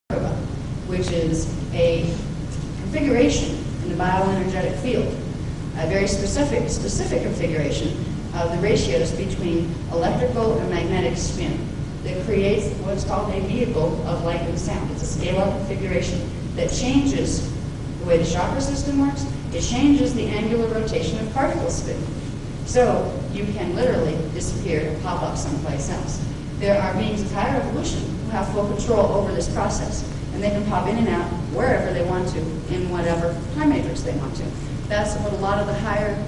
which is a configuration in the bioenergetic field, a very specific configuration of the ratios between electrical and magnetic spin that creates what's called a vehicle of light and sound. It's a scalar configuration that changes the way the chakra system works. It changes the angular rotation of particle spin. So you can literally disappear and pop up someplace else. There are beings of higher evolution who have full control over this process, and they can pop in and out wherever they want to in whatever time matrix they want to. That's what a lot of the higher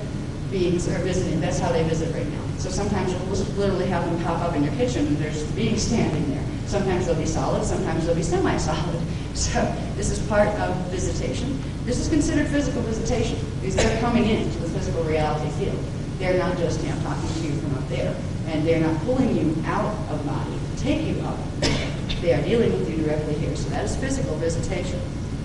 beings are visiting. That's how they visit right now. So sometimes you'll literally have them pop up in your kitchen and there's beings standing there. Sometimes they'll be solid, sometimes they'll be semi-solid. So this is part of visitation. This is considered physical visitation because they're coming into the physical reality field. They're not just talking to you from up there, and they're not pulling you out of body to take you up. They are dealing with you directly here. So that is physical visitation.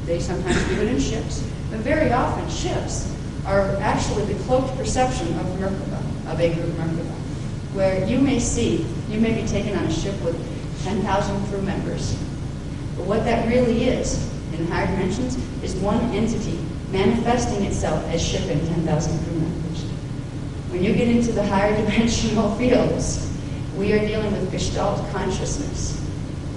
They sometimes do it in ships, but very often ships are actually the cloaked perception of Merkaba, of a group Merkaba, where you may be taken on a ship with 10,000 crew members. But what that really is, in higher dimensions, is one entity manifesting itself as ship and 10,000 crew members. When you get into the higher dimensional fields, we are dealing with Gestalt consciousness.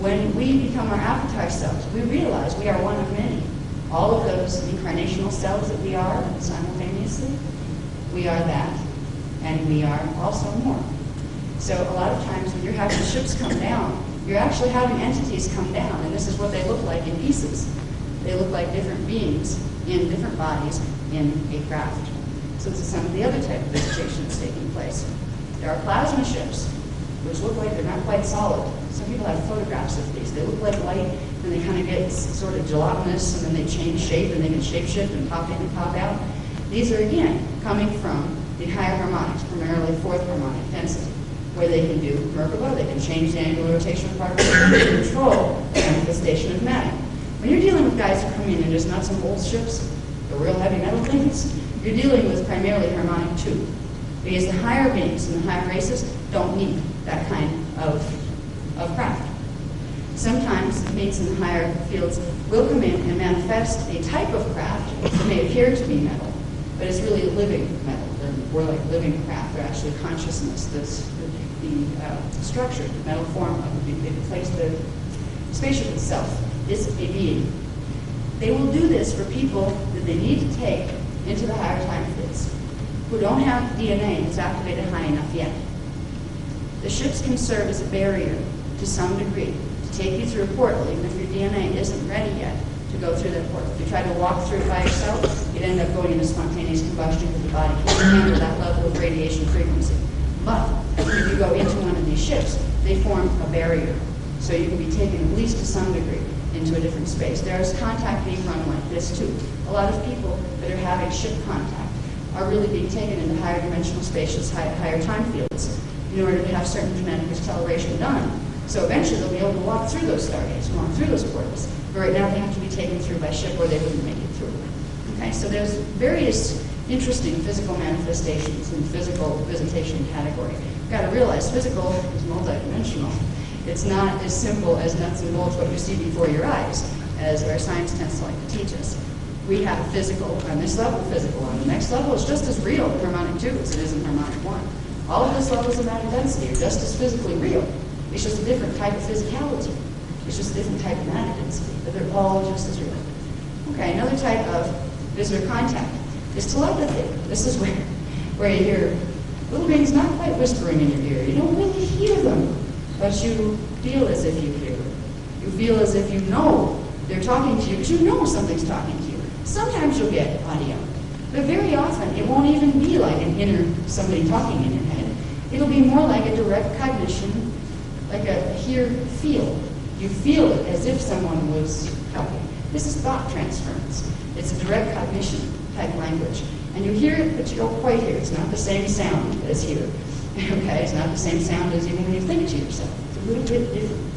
When we become our avatar selves, we realize we are one of many. All of those incarnational selves that we are simultaneously, we are that, and we are also more. So a lot of times when you're having ships come down, you're actually having entities come down, and this is what they look like in pieces. They look like different beings in different bodies in a craft. So this is some of the other type of visitation that's taking place. There are plasma ships, which look like they're not quite solid. Some people have photographs of these. They look like light, and they kind of get sort of gelatinous, and then they change shape, and they can shapeshift and pop in and pop out. These are, again, coming from the higher harmonics, primarily fourth harmonic density, where they can do Merkaba, they can change the angular rotation of particles, they can control the manifestation of matter. When you're dealing with guys who come in and just not some old ships, the real heavy metal things, you're dealing with primarily harmonic 2. Because the higher beings and the higher races don't need that kind of craft. Sometimes beings in the higher fields will come in and manifest a type of craft that may appear to be metal, but it's really living metal. We're like living craft. They're actually consciousness. The structure, the metal form of the place, the spaceship itself is a being. They will do this for people that they need to take into the higher time fields who don't have DNA that's activated high enough yet. The ships can serve as a barrier to some degree to take you through a portal, even if your DNA isn't ready yet to go through that portal. If you try to walk through it by yourself, you'd end up going into spontaneous combustion because the body can't handle that level of radiation frequency. But if you go into one of these ships, they form a barrier. So you can be taken at least to some degree into a different space. There's contact being run like this too. A lot of people that are having ship contact are really being taken into higher dimensional spaces, higher time fields, in order to have certain genetic acceleration done. So eventually they'll be able to walk through those stargates, walk through those portals. But right now they have to be taken through by ship or they wouldn't make it through. Okay, so there's various interesting physical manifestations in physical visitation category. You've got to realize physical is multidimensional. It's not as simple as nuts and bolts what you see before your eyes, as our science tends to like to teach us. We have physical on this level, physical on the next level. It's just as real in harmonic 2 as it is in harmonic 1. All of those levels of matter density are just as physically real. It's just a different type of physicality. It's just a different type of matter density, but they're all just as real. Okay, another type of visitor contact is telepathy. This is where you hear little beings not quite whispering in your ear. You don't really hear them, but you feel as if you hear them. You feel as if you know they're talking to you because you know something's talking to you. Sometimes you'll get audio, but very often it won't even be like an inner somebody talking in your head. It'll be more like a direct cognition, like a hear-feel. You feel it as if someone was talking. This is thought transference. It's a direct cognition type language. And you hear it, but you don't quite hear it. It's not the same sound as here. Okay, it's not the same sound as even when you think to yourself. It's a little bit different.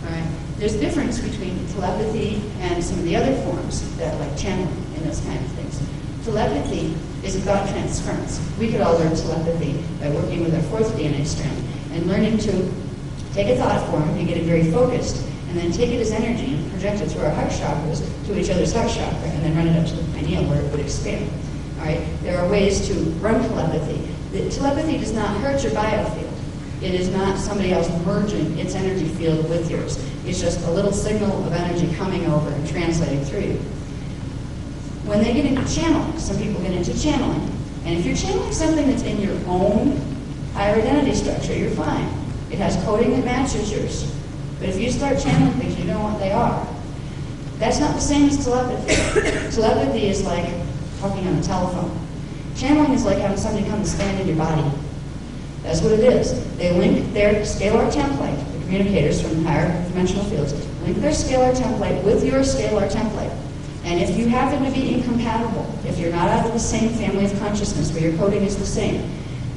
All right. There's a difference between telepathy and some of the other forms that like channeling and those kind of things. Telepathy is a thought transference. We could all learn telepathy by working with our fourth DNA strand and learning to take a thought form and get it very focused and then take it as energy and project it through our heart chakras to each other's heart chakra, and then run it up to the pineal where it would expand. All right? There are ways to run telepathy. The telepathy does not hurt your biofield. It is not somebody else merging its energy field with yours. It's just a little signal of energy coming over and translating through you. When they get into channeling, some people get into channeling, and if you're channeling something that's in your own higher identity structure, you're fine. It has coding that matches yours. But if you start channeling things you don't know what they are, that's not the same as telepathy. Telepathy is like talking on a telephone. Channeling is like having somebody come and stand in your body. That's what it is. They link their scalar template, the communicators from higher dimensional fields, link their scalar template with your scalar template. And if you happen to be incompatible, if you're not out of the same family of consciousness where your coding is the same,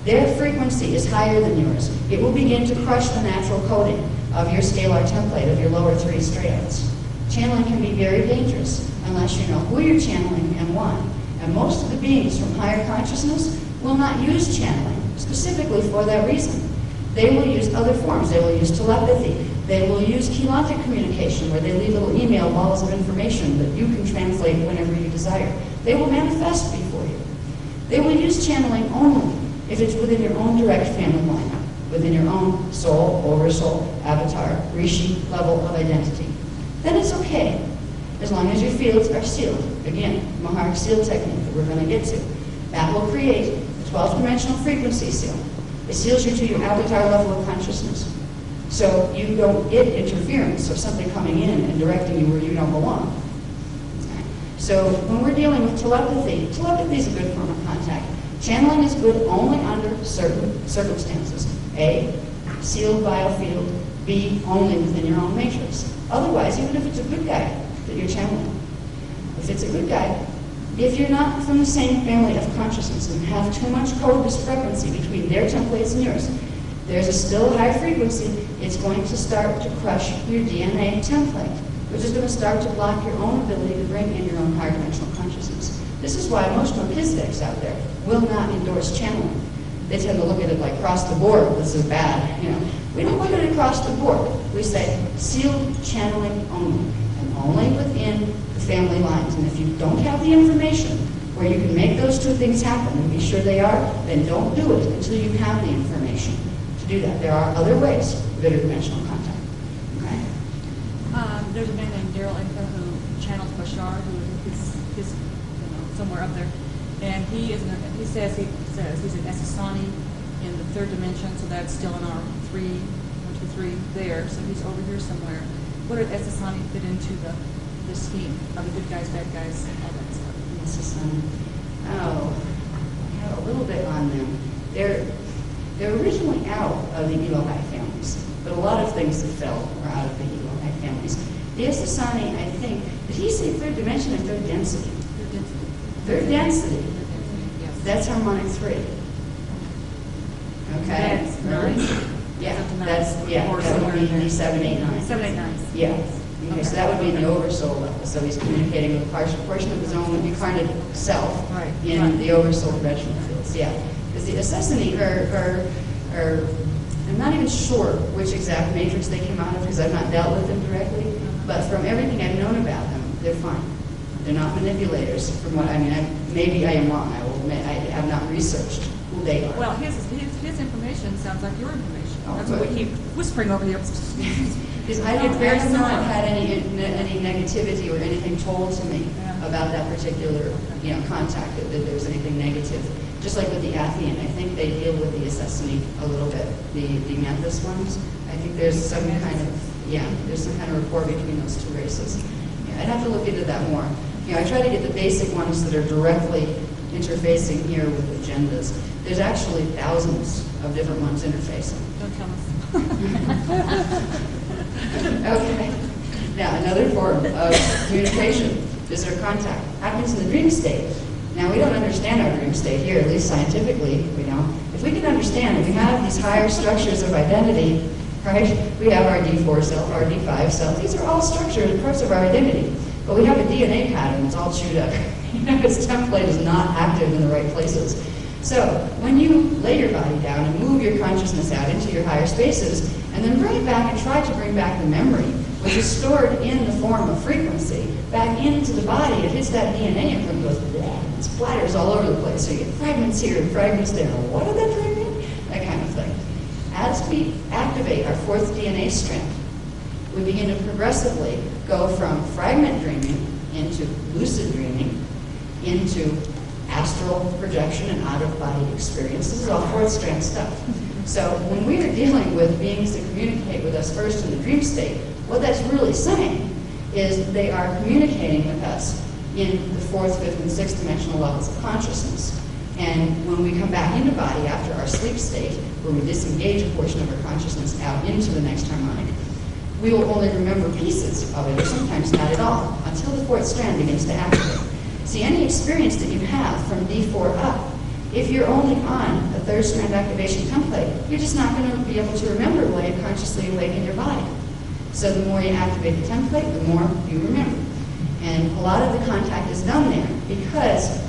their frequency is higher than yours. It will begin to crush the natural coding of your scalar template, of your lower 3 strands. Channeling can be very dangerous unless you know who you're channeling and why. And most of the beings from higher consciousness will not use channeling specifically for that reason. They will use other forms. They will use telepathy. They will use chelotic communication, where they leave little email balls of information that you can translate whenever you desire. They will manifest before you. They will use channeling only if it's within your own direct family lineup, within your own soul, oversoul, avatar, rishi level of identity. Then it's okay, as long as your fields are sealed. Again, Maharic seal technique that we're going to get to. That will create a 12th dimensional frequency seal. It seals you to your avatar level of consciousness. So you don't get interference of something coming in and directing you where you don't belong. So when we're dealing with telepathy, telepathy is a good form of contact. Channeling is good only under certain circumstances. A, sealed biofield. B, only within your own matrix. Otherwise, even if it's a good guy that you're channeling, if it's a good guy, if you're not from the same family of consciousness and have too much code discrepancy between their templates and yours, there's a still high frequency. It's going to start to crush your DNA template, which is going to start to block your own ability to bring in your own higher dimensional consciousness. This is why most Melchizedeks out there will not endorse channeling. They tend to look at it like across the board, this is bad. You know, we don't look at it across the board. We say sealed channeling only, and only within the family lines. And if you don't have the information where you can make those two things happen and be sure they are, then don't do it until you have the information to do that. There are other ways of interdimensional contact. Okay? There's a man named Daryl Inca who channels Bashar, who is somewhere up there, and he says he's an Essassani in the 3rd dimension, so that's still in our 1, 2, 3 there. So he's over here somewhere. What did Essassani fit into the scheme of the good guys, bad guys, all that stuff? Essassani. Oh, I have a little bit on them. They're originally out of the Elohai families, but a lot of things that fell were out of the Elohai families. The Essassani, I think, did he say 3rd dimension or 3rd density? 3rd density. Yes. That's harmonic 3. Okay. That's 9. Yeah. That would be 7, 8, 9. 7, 8, 9. Yeah. Okay, so that would be in the oversoul level. So he's communicating with a portion of his own incarnate self in the oversoul dimensional fields. Yeah. Because the Essassani are, I'm not even sure which exact matrix they came out of because I've not dealt with them directly, but from everything I've known about them, they're fine. They're not manipulators. From what maybe I am wrong. I will admit I have not researched who they are. Well, his information sounds like your information. Oh, that's what we keep whispering over here. Because I have not had any negativity or anything told to me about that particular contact that there was anything negative. Just like with the Athian, I think they deal with the Essassani a little bit. The Memphis ones, I think there's some kind of rapport between those two races. Yeah, I'd have to look into that more. I try to get the basic ones that are directly interfacing here with agendas. There's actually thousands of different ones interfacing. Don't tell us. Okay. Now, another form of communication is our contact. Happens in the dream state. Now, we don't understand our dream state here, at least scientifically, we don't. If we can understand that we have these higher structures of identity, right? We have our D4 self, our D5 self. These are all structured parts of our identity. But we have a DNA pattern that's all chewed up. Its template is not active in the right places. So when you lay your body down and move your consciousness out into your higher spaces, and then bring it back and try to bring back the memory which is stored in the form of frequency, back into the body. It hits that DNA and goes, bleh, it splatters all over the place. So you get fragments here and fragments there. What did that dream? That kind of thing. As we activate our fourth DNA strand, we begin to progressively go from fragment dreaming into lucid dreaming, into astral projection and out-of-body experience. This is all fourth strand stuff. So when we are dealing with beings that communicate with us first in the dream state, what that's really saying is they are communicating with us in the fourth, fifth, and sixth dimensional levels of consciousness. And when we come back into body after our sleep state, where we disengage a portion of our consciousness out into the next harmonic, we will only remember pieces of it, or sometimes not at all, until the fourth strand begins to activate. See, any experience that you have from D4 up, if you're only on a third strand activation template, you're just not going to be able to remember while you're consciously awake in your body. So the more you activate the template, the more you remember. And a lot of the contact is done there because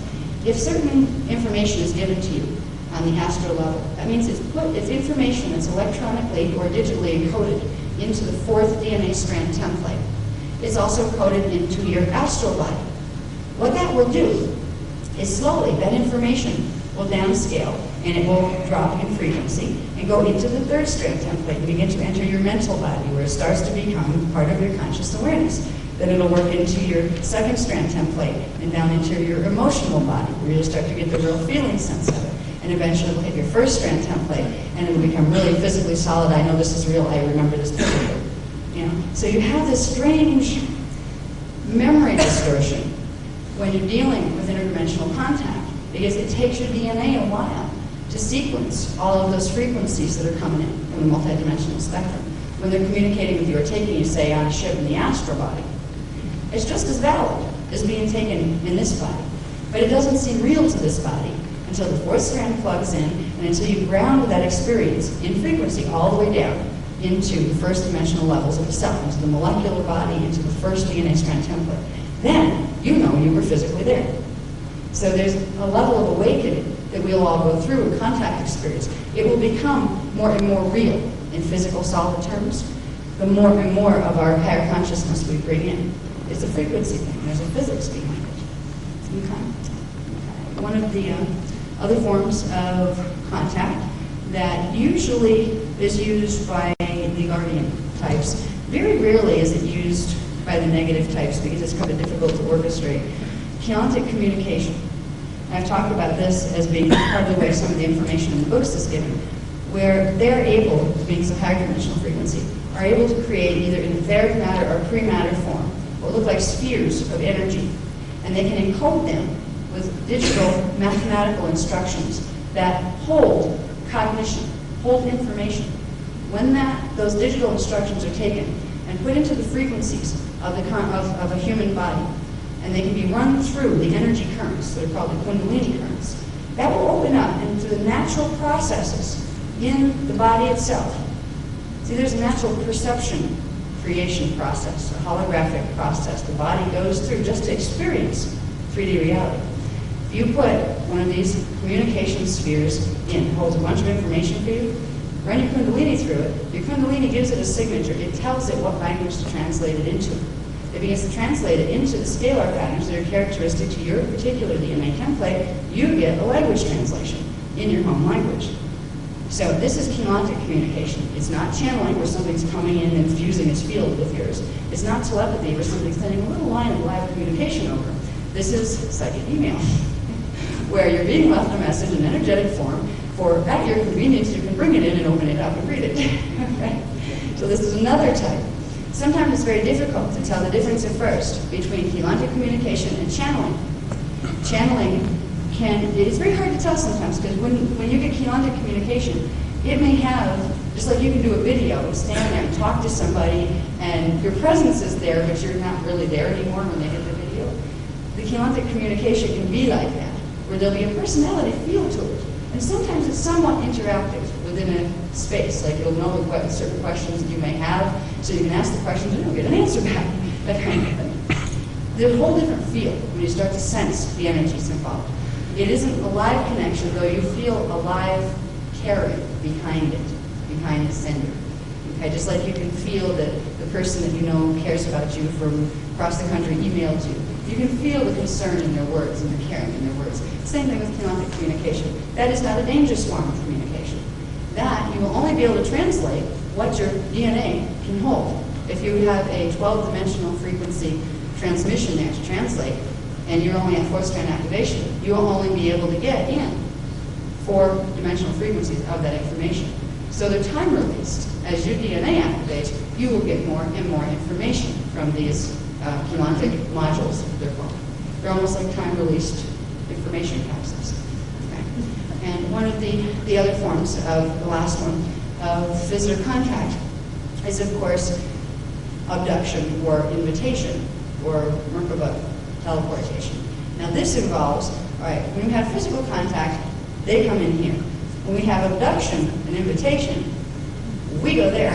if certain information is given to you on the astral level, that means it's information that's electronically or digitally encoded into the fourth DNA strand template. It's also coded into your astral body. What that will do is slowly that information will downscale and it will drop in frequency and go into the third strand template and begin to enter your mental body where it starts to become part of your conscious awareness. Then it'll work into your second strand template and down into your emotional body where you'll start to get the real feeling sense of it. And eventually it'll hit your first strand template and it'll become really physically solid. I know this is real, I remember this perfectly. You know? So you have this strange memory distortion when you're dealing with interdimensional contact, because it takes your DNA a while to sequence all of those frequencies that are coming in from the multidimensional spectrum. When they're communicating with you or taking you, say, on a ship in the astral body, it's just as valid as being taken in this body. But it doesn't seem real to this body until the fourth strand plugs in and until you ground that experience in frequency all the way down into the first dimensional levels of the self, into the molecular body, into the first DNA strand template. Then you know you were physically there. So there's a level of awakening that we'll all go through in contact experience. It will become more and more real in physical solid terms, the more and more of our higher consciousness we bring in. It's a frequency thing. There's a physics behind it. Okay. One of the other forms of contact that usually is used by the guardian types. Very rarely is it used by the negative types because it's kind of difficult to orchestrate. Chaotic communication. And I've talked about this as being part of the way some of the information in the books is given, where they're able, being so high dimensional frequency, are able to create either in etheric matter or pre-matter form what look like spheres of energy. And they can encode them with digital mathematical instructions that hold cognition, hold information. When those digital instructions are taken and put into the frequencies of a human body, and they can be run through the energy currents that are called the Kundalini currents, that will open up into the natural processes in the body itself. See, there's a natural perception creation process, a holographic process the body goes through just to experience 3D reality. If you put one of these communication spheres in, holds a bunch of information for you, run your Kundalini through it, your Kundalini gives it a signature, it tells it what language to translate it into. It begins to translate it into the scalar patterns that are characteristic to your particular DNA template. You get a language translation in your home language. So this is chaotic communication. It's not channeling where something's coming in and fusing its field with yours. It's not telepathy where something's sending a little line of live communication over. This is psychic email, where you're being left a message in energetic form for, at your convenience, you can bring it in and open it up and read it. Okay? So this is another type. Sometimes it's very difficult to tell the difference at first between chaotic communication and channeling. Channeling it's very hard to tell sometimes because when you get chaotic communication, it may have, just like you can do a video and stand there and talk to somebody and your presence is there but you're not really there anymore when they get the video. The chaotic communication can be like that, where there'll be a personality feel to it. And sometimes it's somewhat interactive within a space, like you'll know what certain questions that you may have, so you can ask the questions and you'll get an answer back, that kind of thing. There's a whole different feel when you start to sense the energies involved. It isn't a live connection, though you feel a live carry behind it, behind the sender. Okay, just like you can feel the the person that you know cares about you from across the country emailed you. You can feel the concern in their words and the caring in their words. Same thing with chelonic communication. That is not a dangerous form of communication. That you will only be able to translate what your DNA can hold. If you have a 12-dimensional frequency transmission there to translate, and you're only at 4th-strand activation, you will only be able to get in 4-dimensional frequencies of that information. So they're time-released. As your DNA activates, you will get more and more information from these chelonic modules, they're called. They're almost like time-released information capsules. Okay? And one of the other forms of the last one of visitor contact is, of course, abduction or invitation or Merkaba teleportation. Now this involves, all right, when we have physical contact, they come in here. When we have abduction and invitation, we go there.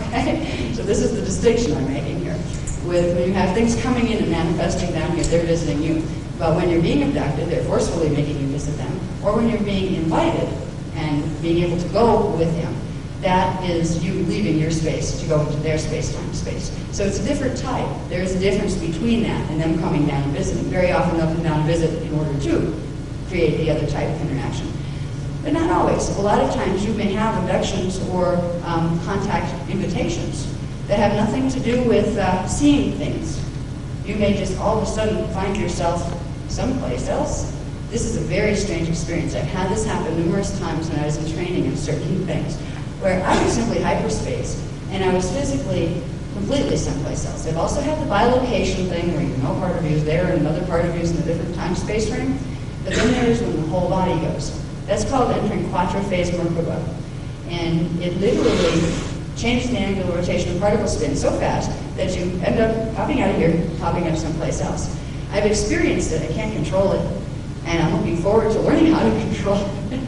Okay? So this is the distinction I'm making here. With when you have things coming in and manifesting down here, they're visiting you. But when you're being abducted, they're forcefully making you visit them. Or when you're being invited and being able to go with them, that is you leaving your space to go into their space-time space. So it's a different type. There is a difference between that and them coming down and visiting. Very often they'll come down and visit in order to create the other type of interaction. But not always. A lot of times you may have abductions or contact invitations that have nothing to do with seeing things. You may just all of a sudden find yourself someplace else. This is a very strange experience. I've had this happen numerous times when I was in training in certain things, where I was simply hyperspace, and I was physically completely someplace else. I've also had the bilocation thing where you know part of you is there and another part of you is in a different time-space frame, but then there's when the whole body goes. That's called entering quadrophase Merkaba, and it literally changes the angular rotation of particle spin so fast that you end up popping out of here, popping up someplace else. I've experienced it, I can't control it, and I'm looking forward to learning how to control it.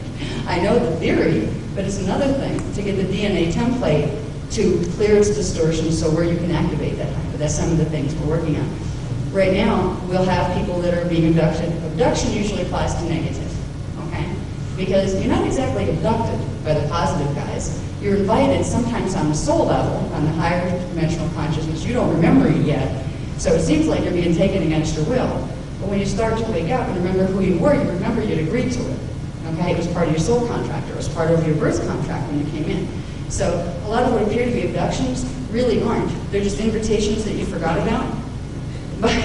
I know the theory, but it's another thing to get the DNA template to clear its distortion so where you can activate that. But that's some of the things we're working on. Right now, we'll have people that are being abducted. Abduction usually applies to negative, okay? Because you're not exactly abducted by the positive guys. You're invited sometimes on the soul level, on the higher dimensional consciousness. You don't remember it yet, so it seems like you're being taken against your will. But when you start to wake up and remember who you were, you remember you'd agreed to it. Okay, it was part of your soul contract, or it was part of your birth contract when you came in. So a lot of what appear to be abductions really aren't. They're just invitations that you forgot about. But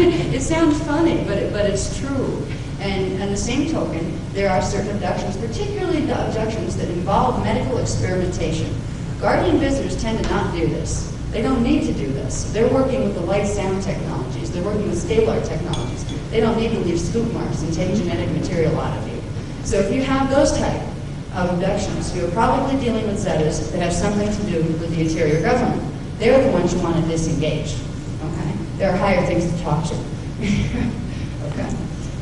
it sounds funny, but it's true. And on the same token, there are certain abductions, particularly the abductions that involve medical experimentation. Guardian visitors tend to not do this. They don't need to do this. They're working with the light sound technologies. They're working with scalar technologies. They don't need to leave scoop marks and take genetic material out of you. So if you have those type of abductions, you're probably dealing with Zetas that have something to do with the interior government. They're the ones you want to disengage. Okay? There are higher things to talk to. Okay?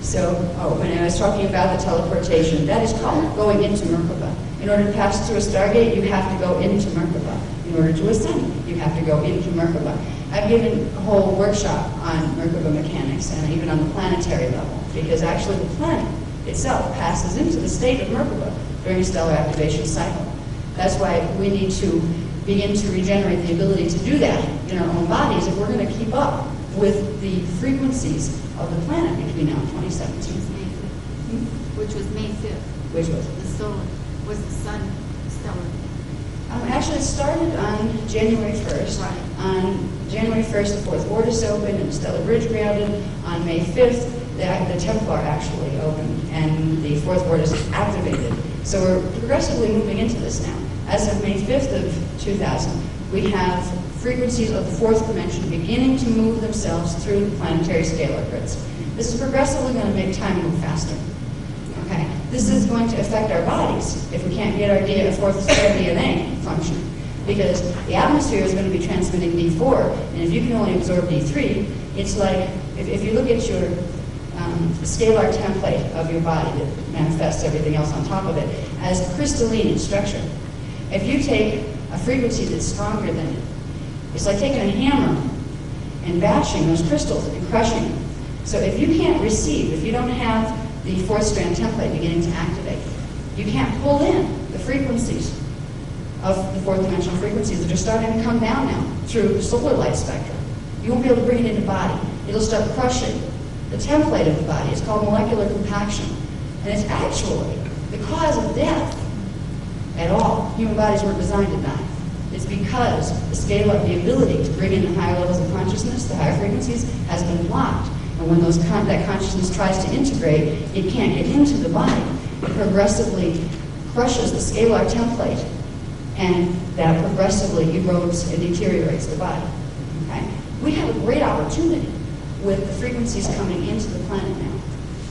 So, when I was talking about the teleportation, that is called going into Merkaba. In order to pass through a Stargate, you have to go into Merkaba. In order to ascend, you have to go into Merkaba. I've given a whole workshop on Merkaba mechanics and even on the planetary level, because actually the planet itself passes into the state of Merkaba during a stellar activation cycle. That's why we need to begin to regenerate the ability to do that in our own bodies if we're going to keep up with the frequencies of the planet between now and 2017. Which was May 5th. Which was? The solar, was the sun stellar? Actually, it started on January 1st. Right. On January 1st, the fourth vortex opened and the stellar bridge grounded. On May 5th, the Templar actually opened and the fourth vortex activated. So we're progressively moving into this now. As of May 5th of 2000, we have frequencies of the fourth dimension beginning to move themselves through the planetary scalar grids. This is progressively going to make time move faster. Okay? This is going to affect our bodies if we can't get our fourth square DNA function, because the atmosphere is going to be transmitting D4, and if you can only absorb D3, it's like, if you look at your scalar template of your body that manifests everything else on top of it as crystalline in structure. If you take a frequency that's stronger than it, it's like taking a hammer and bashing those crystals and crushing them. So if you can't receive, if you don't have the fourth strand template beginning to activate, you can't pull in the frequencies of the fourth dimensional frequencies that are starting to come down now through the solar light spectrum. You won't be able to bring it into the body. It'll start crushing the template of the body. It's called molecular compaction. And it's actually the cause of death at all. Human bodies weren't designed to die. It's because the scale up, the ability to bring in the higher levels of consciousness, the higher frequencies, has been blocked. And when that consciousness tries to integrate, it can't get into the body. It progressively crushes the scalar template, and that progressively erodes and deteriorates the body. Okay? We have a great opportunity with the frequencies coming into the planet now,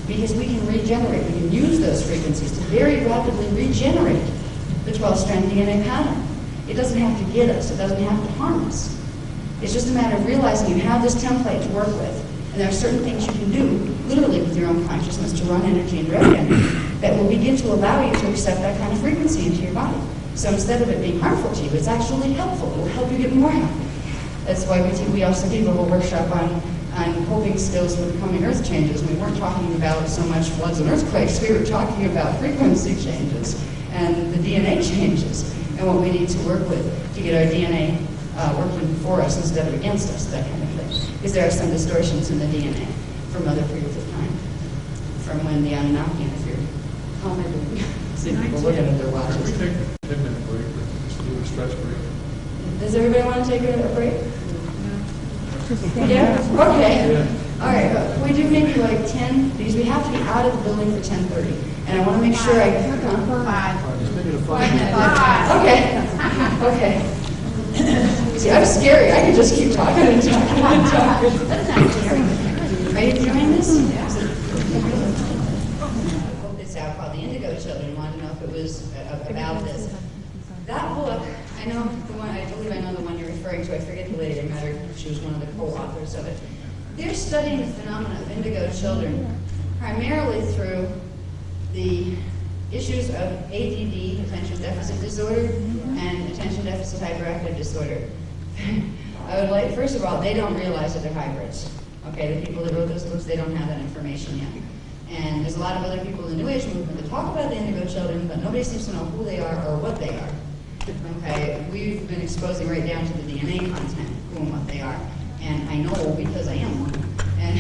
because we can regenerate. We can use those frequencies to very rapidly regenerate the 12-strand DNA pattern. It doesn't have to get us. It doesn't have to harm us. It's just a matter of realizing you have this template to work with, and there are certain things you can do, literally with your own consciousness, to run energy and direct energy, that will begin to allow you to accept that kind of frequency into your body. So instead of it being harmful to you, it's actually helpful. It will help you get more happy. That's why we also gave a whole workshop on coping skills for the coming earth changes. We weren't talking about so much floods and earthquakes. We were talking about frequency changes and the DNA changes and what we need to work with to get our DNA working for us instead of against us, that kind of thing. Because there are some distortions in the DNA from other periods of time, from when the Anunnaki interfered. How am I doing? See people looking at their watches. Can we take a 10-minute break? Just do a stretch break. Does everybody want to take a break? Yeah? Okay. Yeah. All right. We do maybe like 10, because we have to be out of the building for 10:30. And I want to make sure I... Just make it a 5-minute. Okay. Okay. See, I'm scary. I can just keep talking and talking and talking. Are you enjoying this? It's out called The Indigo Children. Want to know if it was about this. That book, I know the one, I believe I know the one you're referring to. I forget the lady I met her. She was one of the co-authors of it. They're studying the phenomena of indigo children primarily through the issues of ADD, attention deficit disorder, and attention deficit hyperactive disorder. I would like, first of all, they don't realize that they're hybrids. Okay, the people that wrote those books, they don't have that information yet. And there's a lot of other people in the New Age movement that talk about the indigo children, but nobody seems to know who they are or what they are. Okay, we've been exposing right down to the DNA content, who and what they are. And I know because I am one. And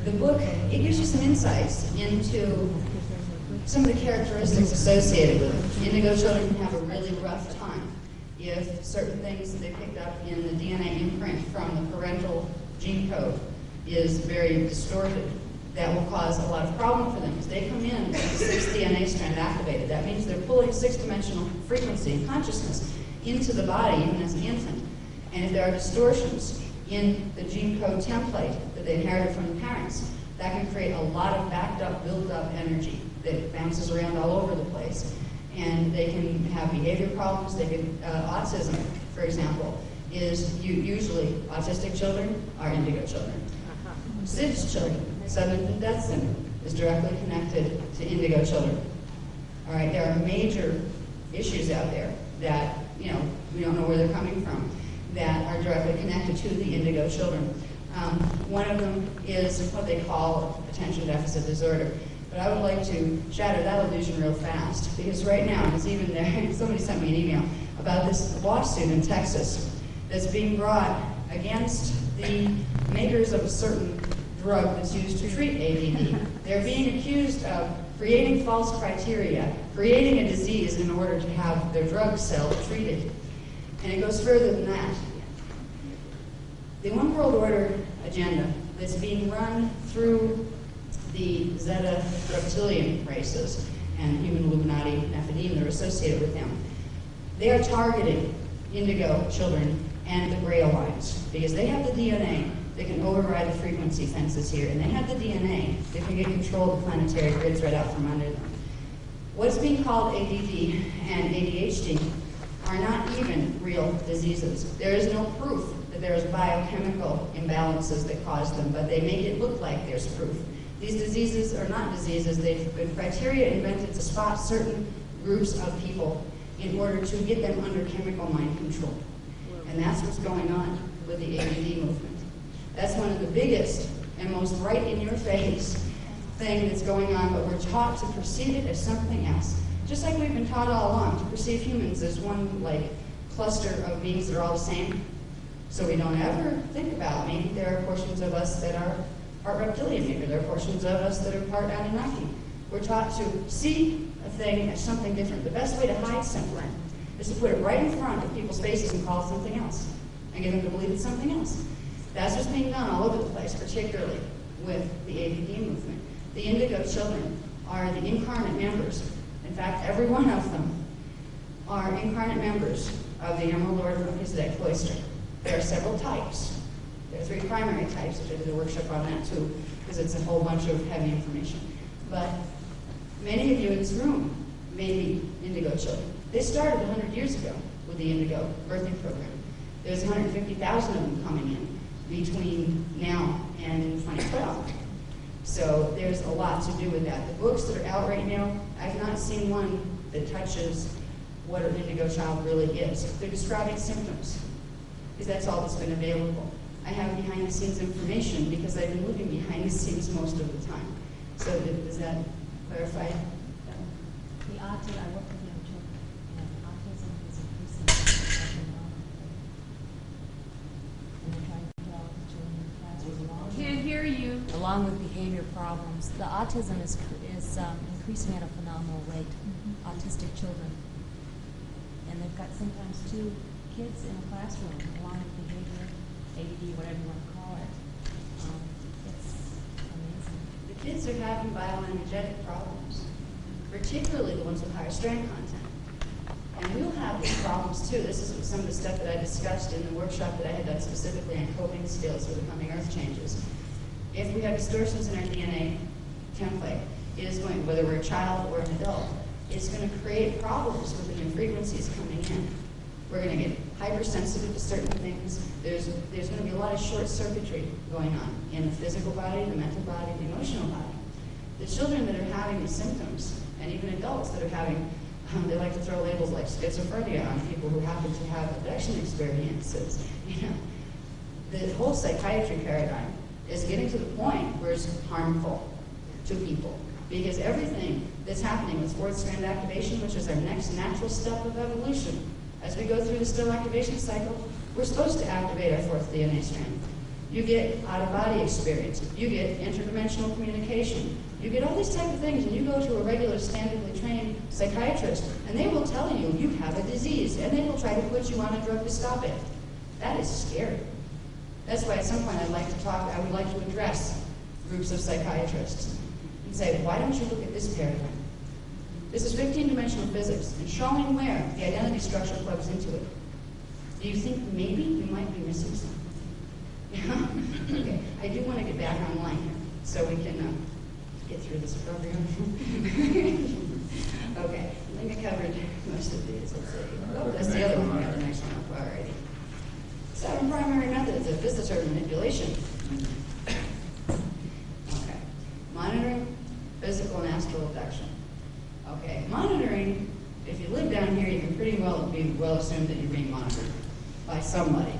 the book, it gives you some insights into some of the characteristics associated with it. Indigo children can have a really rough time if certain things that they picked up in the DNA imprint from the parental gene code is very distorted. That will cause a lot of problem for them because they come in with the 6th DNA strand activated. That means they're pulling 6th-dimensional frequency and consciousness into the body even as an infant. And if there are distortions in the gene code template that they inherited from the parents, that can create a lot of backed up, built up energy that bounces around all over the place. And they can have behavior problems. They can, autism, for example, is usually autistic children are indigo children. SIDS children, sudden infant death syndrome, is directly connected to indigo children. All right, there are major issues out there that, you know, we don't know where they're coming from, that are directly connected to the indigo children. One of them is what they call attention deficit disorder. But I would like to shatter that illusion real fast, because right now, it's even there, somebody sent me an email about this lawsuit in Texas that's being brought against the makers of a certain drug that's used to treat ADD. They're being accused of creating false criteria, creating a disease in order to have their drug cell treated. And it goes further than that. The One World Order agenda that's being run through the Zeta reptilian races and human Illuminati Nephilim that are associated with them, they are targeting indigo children and the Grail lines because they have the DNA that can override the frequency fences here, and they have the DNA that can get control of the planetary grids right out from under them. What's being called ADD and ADHD are not even real diseases. There is no proof that there's biochemical imbalances that cause them, but they make it look like there's proof. These diseases are not diseases. They've been criteria invented to spot certain groups of people in order to get them under chemical mind control. And that's what's going on with the ADD movement. That's one of the biggest and most right-in-your-face thing that's going on, but we're taught to perceive it as something else. Just like we've been taught all along to perceive humans as one like cluster of beings that are all the same. So we don't ever think about maybe there are portions of us that are part reptilian, maybe there are portions of us that are part Anunnaki. We're taught to see a thing as something different. The best way to hide something is to put it right in front of people's faces and call it something else, and get them to believe it's something else. That's what's being done all over the place, particularly with the ABD movement. The Indigo children are the incarnate members. In fact, every one of them are incarnate members of the Emerald Order of Melchizedek Cloister. There are several types. There are 3 primary types, which I did a workshop on that too, because it's a whole bunch of heavy information. But many of you in this room may be Indigo children. They started 100 years ago with the Indigo birthing program. There's 150,000 of them coming in between now and 2012. So there's a lot to do with that. The books that are out right now, I've not seen one that touches what an Indigo child really is. They're describing symptoms, because that's all that's been available. I have behind-the-scenes information because I've been living behind the scenes most of the time. So does that clarify? The autism, I work with young children, and autism is increasing. And they're trying to get all the children in the classroom Can't hear you. along with behavior problems. The autism is increasing at a phenomenal rate. Autistic children, and they've got sometimes 2 kids in a classroom along with behavior, ADD, whatever you want to call it. It's amazing. The kids are having bioenergetic problems, particularly the ones with higher strand content. And we'll have these problems too. This is some of the stuff that I discussed in the workshop that I had done specifically on coping skills for the coming Earth changes. If we have distortions in our DNA template, it is going, whether we're a child or an adult, it's going to create problems with the new frequencies coming in. We're going to get hypersensitive to certain things. There's going to be a lot of short circuitry going on in the physical body, the mental body, the emotional body. The children that are having the symptoms, and even adults that are having, they like to throw labels like schizophrenia on people who happen to have abduction experiences. You know, the whole psychiatry paradigm is getting to the point where it's harmful to people. Because everything that's happening with 4th strand activation, which is our next natural step of evolution, as we go through the still activation cycle, we're supposed to activate our 4th DNA strand. You get out-of-body experience. You get interdimensional communication. You get all these type of things, and you go to a regular standardly trained psychiatrist, and they will tell you you have a disease, and they will try to put you on a drug to stop it. That is scary. That's why at some point I would like to address groups of psychiatrists and say, why don't you look at this paradigm? This is 15-dimensional physics, and showing where the identity structure plugs into it. Do you think maybe you might be missing something? Yeah? Okay, I do want to get back online here, so we can get through this program. Okay, I think I covered most of these. Let's see. Oh, that's the other one. We got the next one up. All righty. 7 primary methods of visitor manipulation. Okay. Monitoring, physical and astral abduction. Okay. Monitoring, if you live down here, you can pretty well be assumed that you're being monitored by somebody.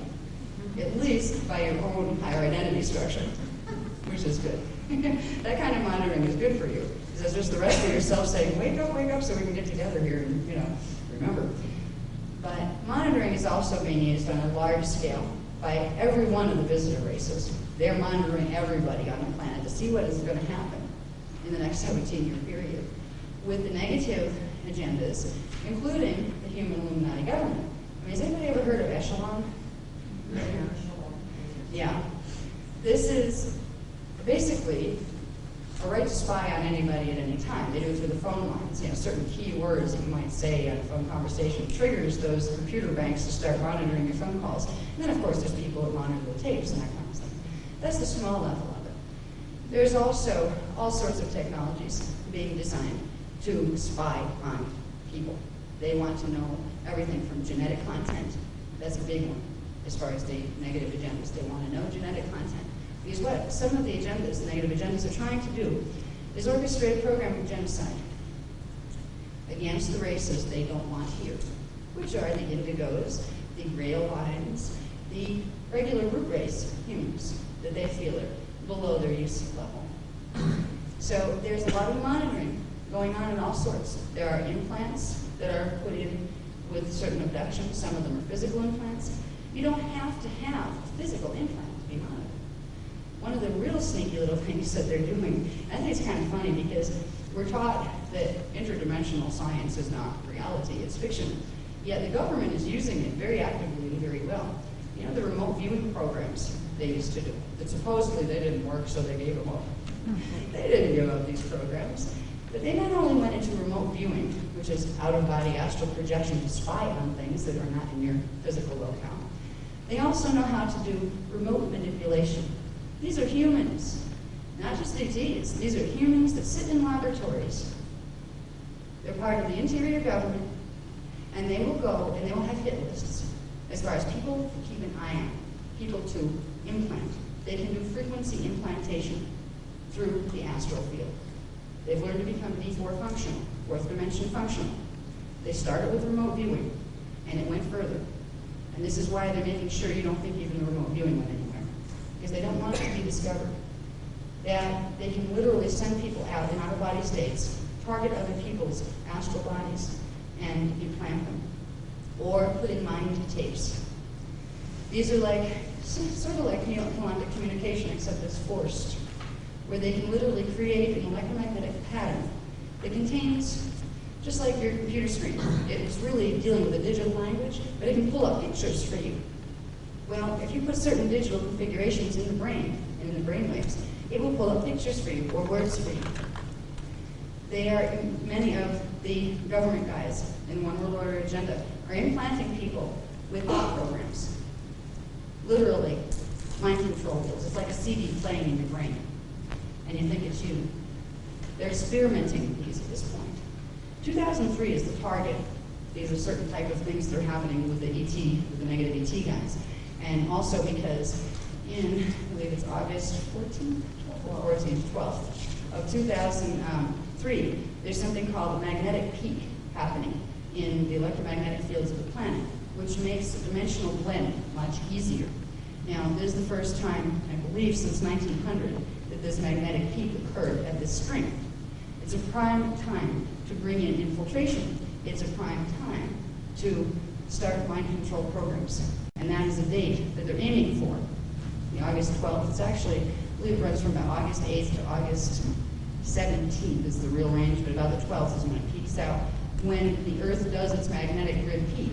At least by your own higher identity structure, which is good. That kind of monitoring is good for you. Because it's just the rest of yourself saying, wake up, so we can get together here and, remember. But monitoring is also being used on a large scale by every one of the visitor races. They're monitoring everybody on the planet to see what is going to happen in the next 17-year period with the negative agendas, including the human Illuminati government. I mean, has anybody ever heard of Echelon? Yeah. This is basically a right to spy on anybody at any time. They do it through the phone lines. Certain key words that you might say on a phone conversation triggers those computer banks to start monitoring your phone calls. And then, of course, there's people that monitor the tapes and that kind of stuff. That's the small level of it. There's also all sorts of technologies being designed to spy on people. They want to know everything from genetic content. That's a big one as far as the negative agendas. They want to know genetic content. Because what some of the agendas, the negative agendas, are trying to do is orchestrate a program of genocide against the races they don't want here, which are the indigos, the rail lines, the regular root race humans that they feel are below their use level. So there's a lot of monitoring going on in all sorts. There are implants that are put in with certain abductions. Some of them are physical implants. You don't have to have a physical implant to be monitored. One of the real sneaky little things that they're doing, I think it's kind of funny because we're taught that interdimensional science is not reality, it's fiction. Yet the government is using it very actively and very well. You know, the remote viewing programs they used to do, that supposedly they didn't work, so they gave them up. They didn't give up these programs. But they not only went into remote viewing, which is out-of-body astral projection to spy on things that are not in your physical locale, they also know how to do remote manipulation. These are humans, not just ETs. These are humans that sit in laboratories. They're part of the interior government, and they will go and they will have hit lists as far as people to keep an eye on, people to implant. They can do frequency implantation through the astral field. They've learned to become D4 functional, fourth dimension functional. They started with remote viewing, and it went further. And this is why they're making sure you don't think even the remote viewing went anywhere, because they don't want it to be discovered. That they can literally send people out in out-of-body states, target other people's astral bodies, and implant them, or put in mind tapes. These are like, sort of like telepathic communication, except it's forced, where they can literally create an electromagnetic pattern that contains, just like your computer screen, it's really dealing with a digital language, but it can pull up pictures for you. Well, if you put certain digital configurations in the brain, in the brain waves, it will pull up pictures for you or words for you. They are, many of the government guys in One World Order agenda are implanting people with thought programs. Literally, mind control wheels. It's like a CD playing in your brain, and you think it's you. They're experimenting with these at this point. 2003 is the target. These are certain type of things that are happening with the ET, with the negative ET guys. And also because in, I believe it's August 14th, 12th of 2003, there's something called a magnetic peak happening in the electromagnetic fields of the planet, which makes the dimensional blend much easier. Now, this is the first time, I believe, since 1900 that this magnetic peak occurred at this strength. It's a prime time to bring in infiltration. It's a prime time to start mind control programs. And that is a date that they're aiming for. The August 12th, it's actually, I believe it runs from about August 8th to August 17th is the real range, but about the 12th is when it peaks out. When the Earth does its magnetic grid peak,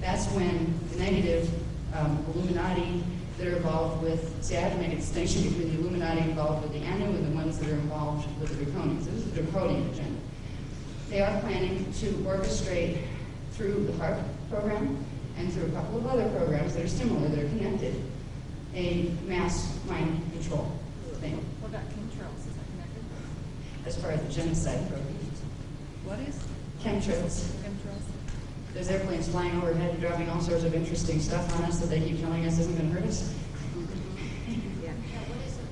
that's when the negative Illuminati that are involved with, see, I have to make a distinction between the Illuminati involved with the Anu and the ones that are involved with the Draconians. This is the Draconian agenda. They are planning to orchestrate through the HARP program and through a couple of other programs that are similar, that are connected, a mass mind control thing. What about chemtrails? Is that connected? As far as the genocide program. What is? Chemtrails. Chemtrails. There's airplanes flying overhead and dropping all sorts of interesting stuff on us that they keep telling us isn't going to hurt us.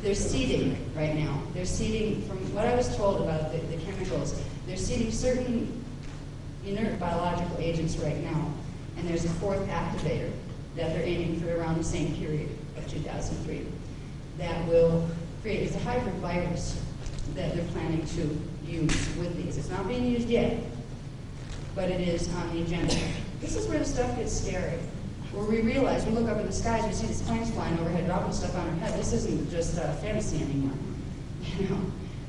They're seeding right now. They're seeding, from what I was told about the chemicals, they're seeding certain inert biological agents right now. And there's a fourth activator that they're aiming for around the same period of 2003 that will create, it's a hybrid virus that they're planning to use with these. It's not being used yet, but it is on the agenda. This is where the stuff gets scary. Where we realize, we look up in the skies, we see these planes flying overhead, dropping stuff on our head. This isn't just fantasy anymore, you know.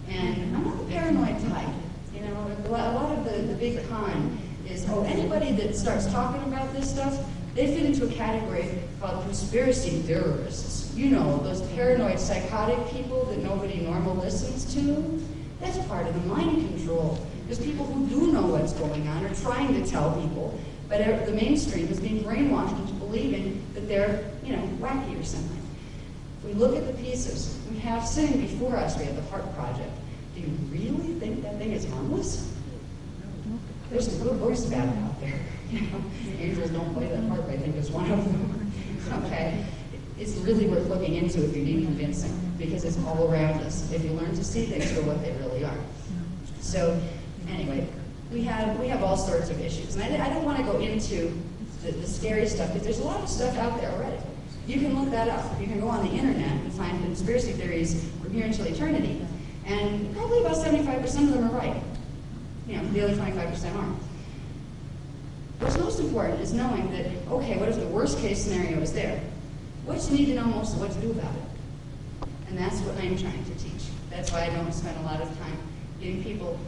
And I'm not the paranoid type, you know. A lot of the big con is, oh, anybody that starts talking about this stuff, they fit into a category called conspiracy theorists. You know, those paranoid, psychotic people that nobody normal listens to. That's part of the mind control. There's people who do know what's going on, or trying to tell people, but the mainstream is being brainwashed into believing that they're, you know, wacky or something. If we look at the pieces we have sitting before us, we have the HARP project. Do you really think that thing is harmless? There's some good voice about it out there. You know, angels don't play that part, I think is one of them. Okay. It's really worth looking into if you need convincing, because it's all around us. If you learn to see things for what they really are. So, anyway, we have all sorts of issues. And I don't want to go into the scary stuff, because there's a lot of stuff out there already. You can look that up. You can go on the internet and find conspiracy theories from here until eternity. And probably about 75% of them are right. the other 25% aren't. What's most important is knowing that, okay, what if the worst case scenario is there? What you need to know most is what to do about it. And that's what I'm trying to teach. That's why I don't spend a lot of time getting people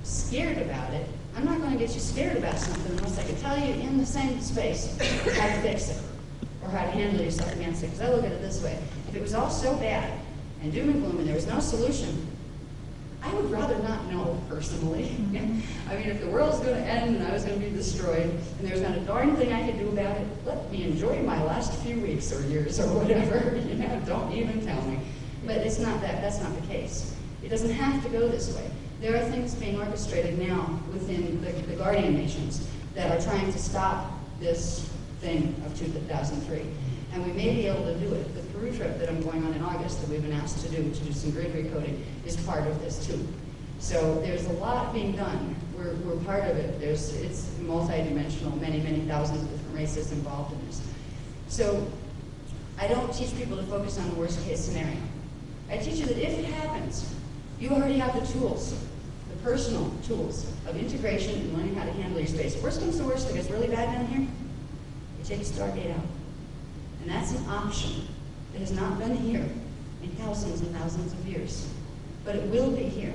scared about it. I'm not going to get you scared about something unless I can tell you in the same space how to fix it or how to handle yourself against it. Because I look at it this way. If it was all so bad and doom and gloom and there was no solution, I would rather not know, personally. I mean, if the world's going to end and I was going to be destroyed and there's not a darn thing I could do about it, let me enjoy my last few weeks or years or whatever. Don't even tell me. But it's not that. That's not the case. It doesn't have to go this way. There are things being orchestrated now within the Guardian nations that are trying to stop this thing of 2003. And we may be able to do it. The Peru trip that I'm going on in August that we've been asked to do some grid recoding is part of this too. So there's a lot being done. We're part of it. It's multidimensional, many thousands of different races involved in this. So I don't teach people to focus on the worst case scenario. I teach you that if it happens, you already have the tools, the personal tools of integration and learning how to handle your space. Worst comes to worst, if it gets really bad down here, you take a Stargate out. And that's an option that has not been here in thousands and thousands of years. But it will be here.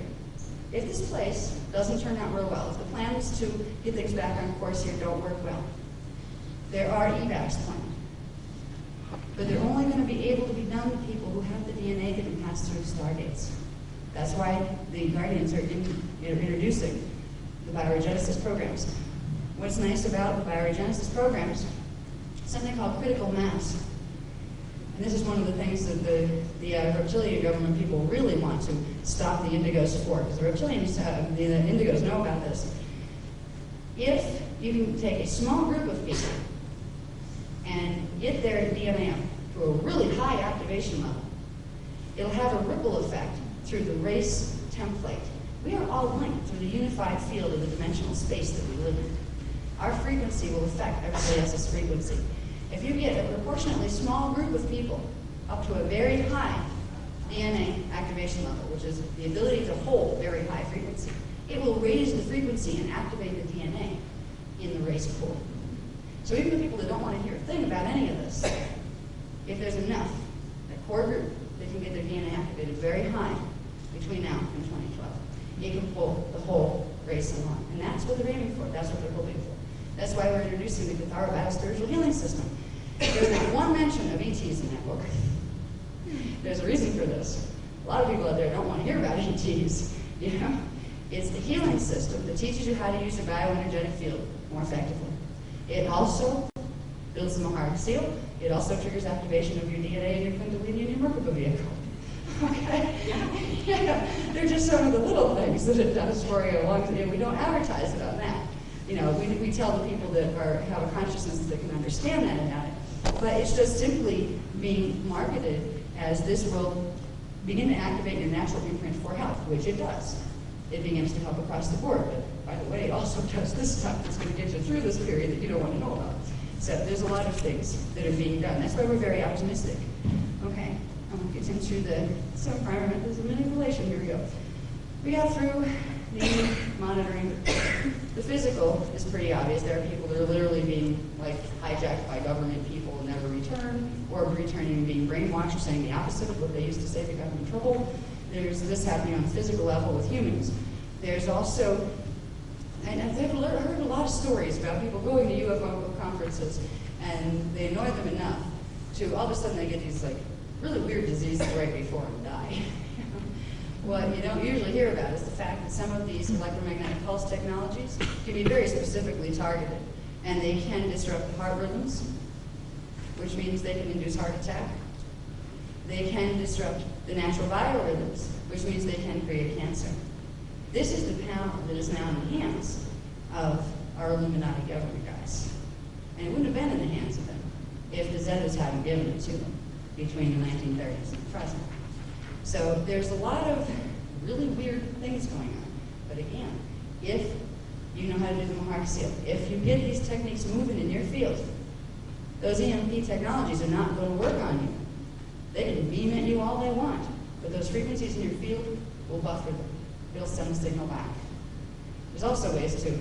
If this place doesn't turn out real well, if the plans to get things back on course here don't work well, there are evacs planned. But they're only going to be able to be done with people who have the DNA that can pass through Stargates. That's why the Guardians are introducing the bioregenesis programs. What's nice about the bioregenesis programs, something called critical mass. And this is one of the things that the reptilian government people really want to stop the indigos for, because the reptilians, the indigos know about this. If you can take a small group of people and get their DNA up to a really high activation level, it'll have a ripple effect through the race template. We are all linked through the unified field of the dimensional space that we live in. Our frequency will affect everybody else's frequency. If you get a proportionately small group of people up to a very high DNA activation level, which is the ability to hold very high frequency, it will raise the frequency and activate the DNA in the race pool. So even the people that don't want to hear a thing about any of this, if there's enough, a core group that can get their DNA activated very high between now and 2012, it can pull the whole race along. And that's what they're aiming for. That's what they're hoping for. That's why we're introducing the Cathara Biospiritual Healing System. There's not one mention of ETs in that book. There's a reason for this. A lot of people out there don't want to hear about ETs. It's the healing system that teaches you how to use your bioenergetic field more effectively. It also builds the Mahara seal. It also triggers activation of your DNA and your Kundalini and your Merkaba vehicle. Okay? Yeah. They're just some of the little things that it does for you. We don't advertise it on that. We tell the people that have a consciousness that can understand that about it. But it's just simply being marketed as this will begin to activate your natural imprint for health, which it does. It begins to help across the board. But by the way, it also does this stuff that's going to get you through this period that you don't want to know about. So there's a lot of things that are being done. That's why we're very optimistic. Okay, I'm going to get into the environment. There's a manipulation. Here we go. We got through the monitoring. The physical is pretty obvious. There are people that are literally being hijacked by government people and never return, or returning and being brainwashed or saying the opposite of what they used to say to get them in trouble. There's this happening on a physical level with humans. There's also, and I've heard a lot of stories about people going to UFO conferences and they annoy them enough to all of a sudden they get these really weird diseases right before them die. What you don't usually hear about is the fact that some of these electromagnetic pulse technologies can be very specifically targeted, and they can disrupt the heart rhythms, which means they can induce heart attack. They can disrupt the natural biorhythms, which means they can create cancer. This is the power that is now in the hands of our Illuminati government guys. And it wouldn't have been in the hands of them if the Zetas hadn't given it to them between the 1930s and the present. So there's a lot of really weird things going on. But again, if you know how to do the Mahara seal, if you get these techniques moving in your field, those EMP technologies are not going to work on you. They can beam at you all they want, but those frequencies in your field will buffer them. They'll send a signal back. There's also ways to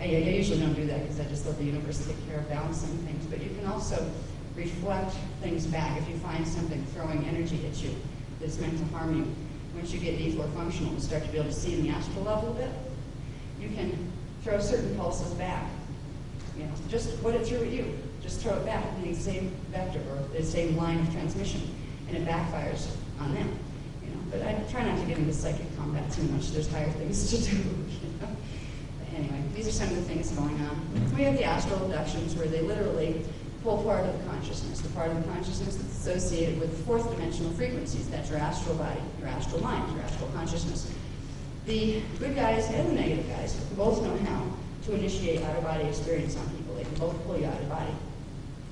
I usually don't do that because I just let the universe take care of balancing things, but you can also reflect things back. If you find something throwing energy at you that's meant to harm you, once you get D4 functional and start to be able to see in the astral level a bit, you can throw certain pulses back. You know, just what it threw at you, just throw it back in the same vector or the same line of transmission, and it backfires on them. You know, but I try not to get into psychic combat too much. There's higher things to do. You know? But anyway, these are some of the things going on. We have the astral abductions where they literally pull part of the consciousness, the part of the consciousness that's associated with fourth dimensional frequencies. That's your astral body, your astral mind, your astral consciousness. The good guys and the negative guys both know how to initiate out-of-body experience on people. They can both pull you out of body.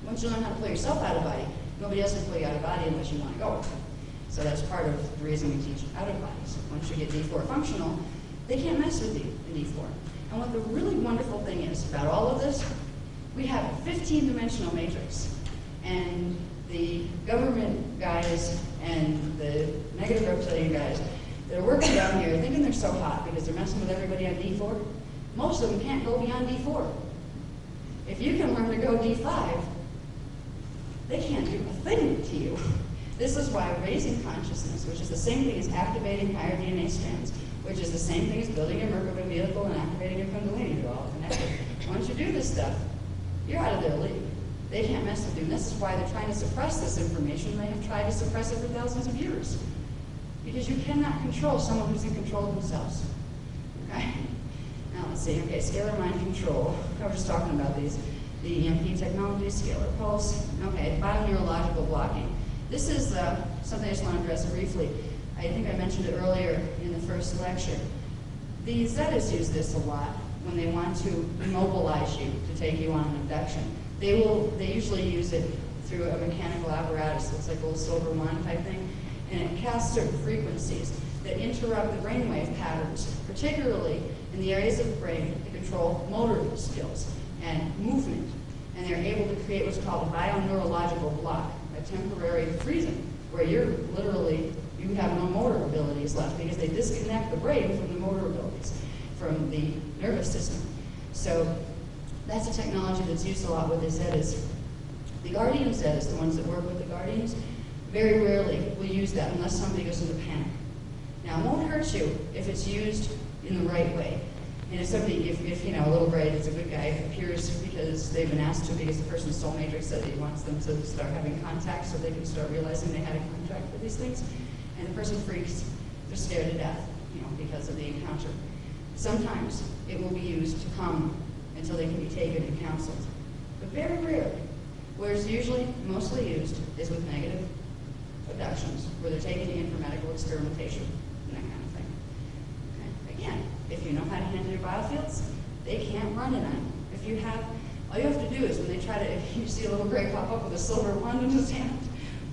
Once you learn how to pull yourself out of body, nobody else can pull you out of body unless you want to go. So that's part of the reason we teach out of bodies. Once you get D4 functional, they can't mess with you in D4. And what the really wonderful thing is about all of this, we have a 15-dimensional matrix. And the government guys and the negative reptilian guys that are working down here thinking they're so hot because they're messing with everybody on D4, most of them can't go beyond D4. If you can learn to go D5, they can't do a thing to you. This is why raising consciousness, which is the same thing as activating higher DNA strands, which is the same thing as building your Merkaba vehicle and activating your Kundalini, they're all connected. Once you do this stuff, you're out of their league. They can't mess with you. And this is why they're trying to suppress this information. They have tried to suppress it for thousands of years. Because you cannot control someone who's in control of themselves. Okay? Now let's see. Okay, scalar mind control. I was just talking about these. The EMP technology, scalar pulse. Okay, bioneurological blocking. This is something I just want to address briefly. I think I mentioned it earlier in the first lecture. The Zetas use this a lot when they want to immobilize you to take you on an abduction. They usually use it through a mechanical apparatus. Looks like a little silver wand type thing. And it casts certain frequencies that interrupt the brainwave patterns, particularly in the areas of the brain that control motor skills and movement. And they're able to create what's called a bioneurological block, a temporary freezing, where you have no motor abilities left because they disconnect the brain from the motor abilities, from the nervous system. So that's a technology that's used a lot with the Zetas. The Guardian Zetas, the ones that work with the Guardians, very rarely will use that unless somebody goes into panic. Now, it won't hurt you if it's used in the right way. And if somebody, if you know, a little gray that's a good guy appears because they've been asked to, because the person's soul matrix said he wants them to start having contact so they can start realizing they had a contract for these things, and the person freaks, they're scared to death, you know, because of the encounter. Sometimes it will be used to calm them until they can be taken and counseled. But very rarely. Where it's usually mostly used is with negative abductions, where they're taking you in for medical experimentation and that kind of thing. Okay. Again, if you know how to handle your biofields, they can't run it on you. If you have, all you have to do is when they try to, if you see a little gray pop up with a silver wand in his hand,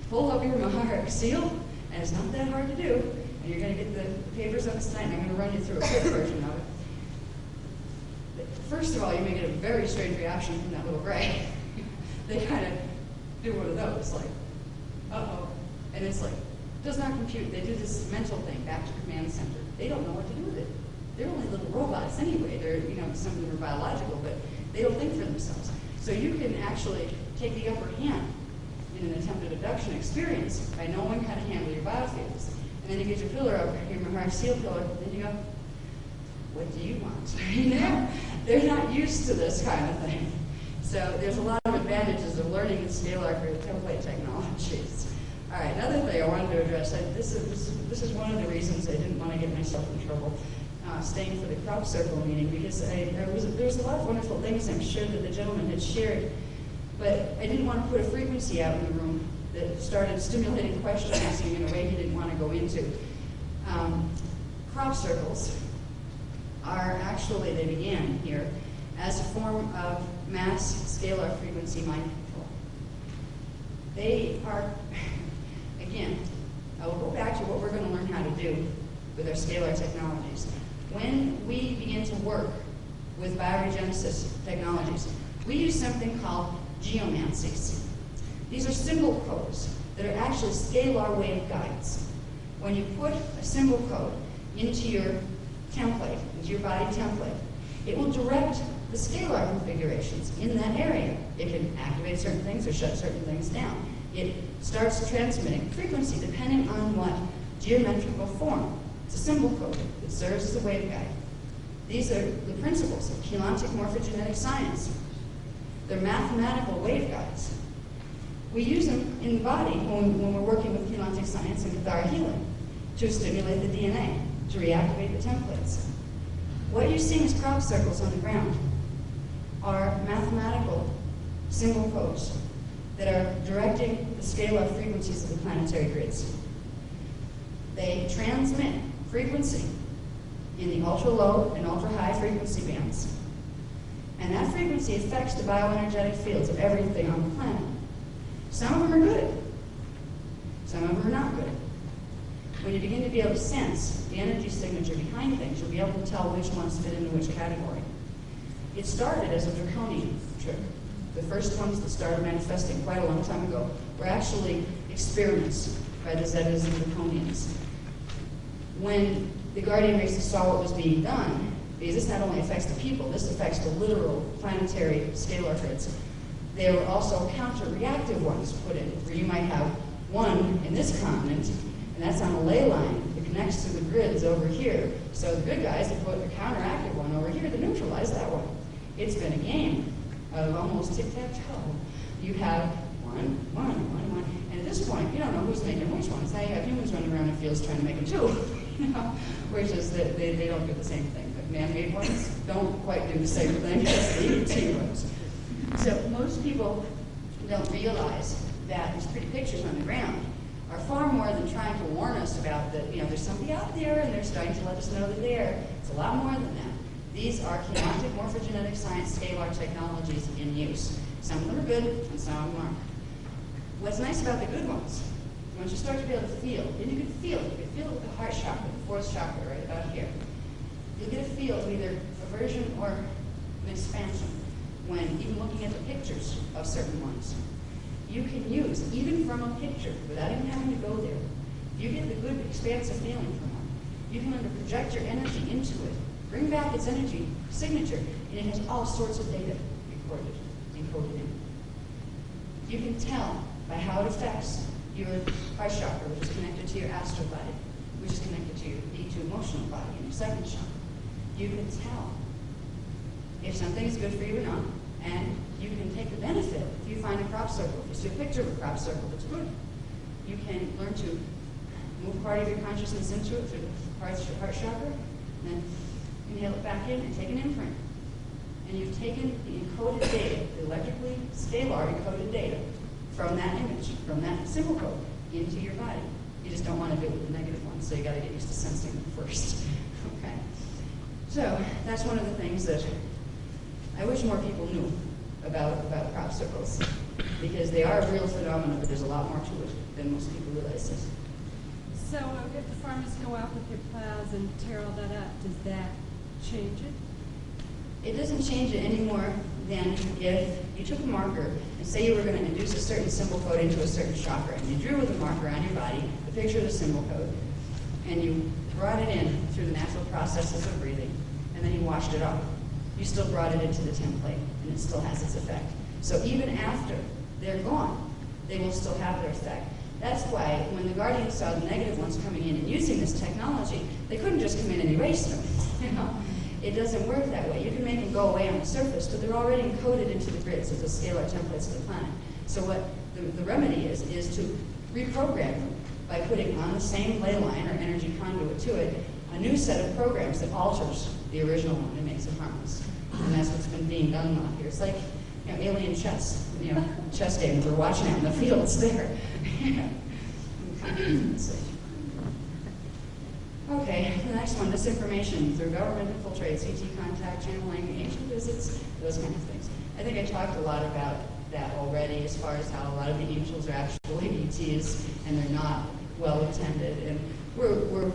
pull up your Maharic seal, and it's not that hard to do, and you're going to get the papers up tonight, and I'm going to run you through a quick version of it. First of all, you may get a very strange reaction from that little gray. They kind of do one of those, like, uh-oh. And it's like, does not compute. They do this mental thing back to command center. They don't know what to do with it. They're only little robots anyway. They're, you know, some of them are biological, but they don't think for themselves. So you can actually take the upper hand in an attempted abduction experience by knowing how to handle your biofields. And then you get your pillar up, your Maharic seal pillar, and then you go, what do you want? You know? They're not used to this kind of thing. So there's a lot of advantages of learning the scalar for template technologies. All right, another thing I wanted to address, this is one of the reasons I didn't want to get myself in trouble staying for the crop circle meeting, because there was a lot of wonderful things I'm sure that the gentleman had shared, but I didn't want to put a frequency out in the room that started stimulating question asking in a way he didn't want to go into. Crop circles are actually, they began here, as a form of mass scalar frequency mind control. They are, again, I will go back to what we're going to learn how to do with our scalar technologies. When we begin to work with bioregenesis technologies, we use something called geomancies. These are symbol codes that are actually scalar waveguides. When you put a symbol code into your template, into your body template, it will direct the scalar configurations in that area. It can activate certain things or shut certain things down. It starts transmitting frequency depending on what geometrical form. It's a symbol code that serves as a waveguide. These are the principles of cheilontic morphogenetic science. They're mathematical waveguides. We use them in the body when we're working with cheilontic science and cathara healing to stimulate the DNA, to reactivate the templates. What you're seeing as crop circles on the ground are mathematical symbol codes that are directing the scalar frequencies of the planetary grids. They transmit frequency in the ultra-low and ultra-high frequency bands. And that frequency affects the bioenergetic fields of everything on the planet. Some of them are good. Some of them are not good. When you begin to be able to sense the energy signature behind things, you'll be able to tell which ones fit into which category. It started as a draconian trick. The first ones that started manifesting quite a long time ago were actually experiments by the Zetas and Draconians. When the guardian races saw what was being done, because this not only affects the people, this affects the literal planetary scalar grids, there were also counter-reactive ones put in, where you might have one in this continent, and that's on a ley line that connects to the grids over here. So the good guys have put a counteractive one over here to neutralize that one. It's been a game of almost tic-tac-toe. You have one, and at this point, you don't know who's making which ones. Now you have humans running around in fields trying to make them too, which is that they don't do the same thing. But man-made ones don't quite do the same thing as the ET ones. So most people don't realize that these pretty pictures on the ground are far more than trying to warn us about that, there's somebody out there and they're starting to let us know they're there. It's a lot more than that. These are cheilontic morphogenetic science scalar technologies in use. Some of them are good and some of them aren't. What's nice about the good ones, once you start to be able to feel, and you can feel it with the heart chakra, the fourth chakra right about here. You'll get a feel of either aversion or an expansion when even looking at the pictures of certain ones. You can use, even from a picture, without even having to go there, you get the good expansive feeling from one. You can project your energy into it, bring back its energy signature, and it has all sorts of data recorded, encoded in. You can tell by how it affects your heart chakra, which is connected to your astral body, which is connected to your E2 emotional body and your second chakra. You can tell if something is good for you or not, and you can take the benefit if you find a crop circle. If you see a picture of a crop circle that's good, you can learn to move part of your consciousness into it through the heart chakra, and then inhale it back in and take an imprint. And you've taken the encoded data, the electrically scalar encoded data, from that image, from that symbol code, into your body. You just don't want to do it with the negative ones, so you got to get used to sensing them first. Okay. So that's one of the things that I wish more people knew about crop circles, because they are a real phenomenon, but there's a lot more to it than most people realize. So if the farmers go out with their plows and tear all that up, does that change it? It doesn't change it any more than if you took a marker and say you were going to induce a certain symbol code into a certain chakra, and you drew with a marker on your body the picture of the symbol code, and you brought it in through the natural processes of breathing, and then you washed it off. You still brought it into the template, and it still has its effect. So even after they're gone, they will still have their effect. That's why when the Guardians saw the negative ones coming in and using this technology, they couldn't just come in and erase them. It doesn't work that way. You can make them go away on the surface, but they're already encoded into the grids of the scalar templates of the planet. So what the remedy is to reprogram them by putting on the same ley line or energy conduit to it a new set of programs that alters the original one and makes it harmless. And that's what's been being done out here. It's like alien chess, chess games. We're watching it in the field. It's there. Let's see. Okay, the next one, disinformation through government infiltrate, CT contact, channeling, ancient visits, those kind of things. I think I talked a lot about that already as far as how a lot of the angels are actually ETs and they're not well attended. And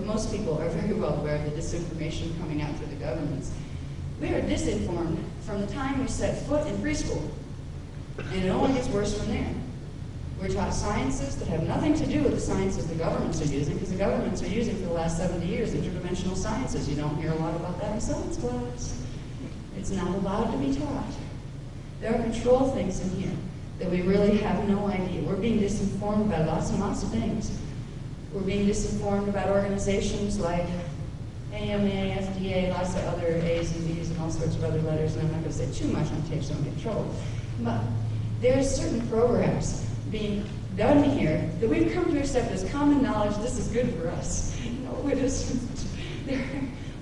most people are very well aware of the disinformation coming out through the governments. We are disinformed from the time we set foot in preschool, and it only gets worse from there. We're taught sciences that have nothing to do with the sciences the governments are using, because the governments are using for the last 70 years interdimensional sciences. You don't hear a lot about that in science class. It's not allowed to be taught. There are control things in here that we really have no idea. We're being disinformed about lots and lots of things. We're being disinformed about organizations like AMA, FDA, lots of other A's and B's and all sorts of other letters, and I'm not going to say too much on tape so I don't get in trouble. But there's certain programs being done here that we've come to accept as common knowledge. This is good for us. No, it isn't.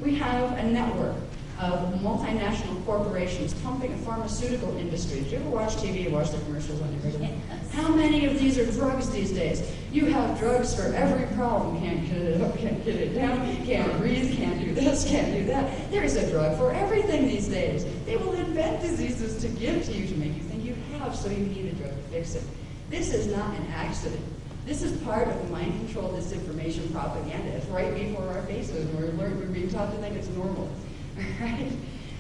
We have a network of multinational corporations pumping a pharmaceutical industry. Did you ever watch TV and watch the commercials on your radio? How many of these are drugs these days? You have drugs for every problem. Can't get it up, can't get it down, can't breathe, can't do this, can't do that. There's a drug for everything these days. They will invent diseases to give to you to make you think you have, so you need a drug to fix it. This is not an accident. This is part of the mind control disinformation propaganda. It's right before our faces, and we're being taught to think it's normal. Right?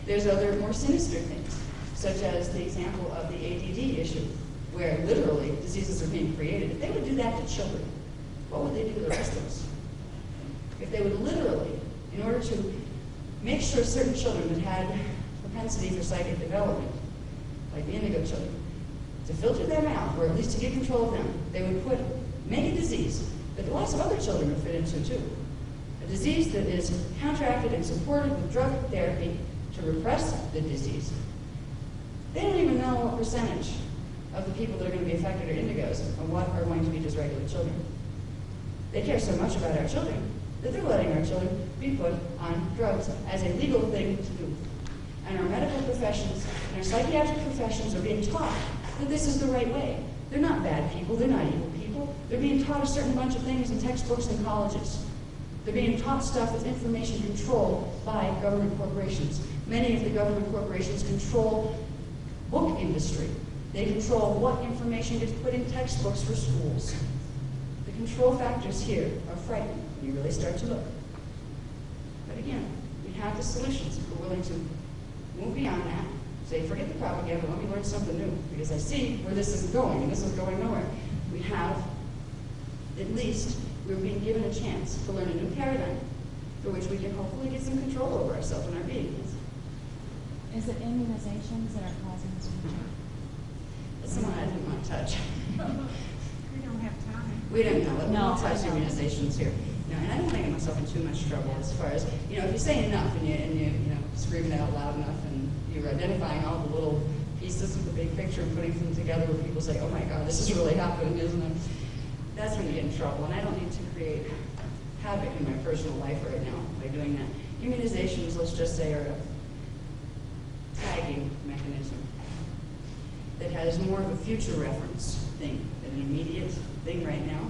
There's other more sinister things, such as the example of the ADD issue, where literally diseases are being created. If they would do that to children, what would they do to the rest of us? If they would literally, in order to make sure certain children that had propensity for psychic development, like the indigo children, to filter them out, or at least to get control of them, they would make a disease that lots of other children would fit into too. A disease that is counteracted and supported with drug therapy to repress the disease. They don't even know what percentage of the people that are going to be affected are indigos and what are going to be just regular children. They care so much about our children that they're letting our children be put on drugs as a legal thing to do. And our medical professions and our psychiatric professions are being taught that this is the right way. They're not bad people, they're not evil people. They're being taught a certain bunch of things in textbooks and colleges. They're being taught stuff with information controlled by government corporations. Many of the government corporations control book industry. They control what information gets put in textbooks for schools. The control factors here are frightening when you really start to look. But again, we have the solutions if we're willing to move beyond that. Say, forget the propaganda, let me learn something new, because I see where this is going, and this is going nowhere. We have, at least, we're being given a chance to learn a new paradigm for which we can hopefully get some control over ourselves and our beings. Is it immunizations that are causing this future? That's someone I didn't want to touch. We don't have time. We don't know. We No, don't touch I know. immunizations here. No, and I don't want to get myself in too much trouble as far as, if you say enough and you scream it out loud enough and you're identifying all the little pieces of the big picture and putting them together where people say, oh my God, this is really happening, isn't it? That's when you get in trouble, and I don't need to create havoc in my personal life right now by doing that. Immunizations, let's just say, are a tagging mechanism that has more of a future reference thing than an immediate thing right now.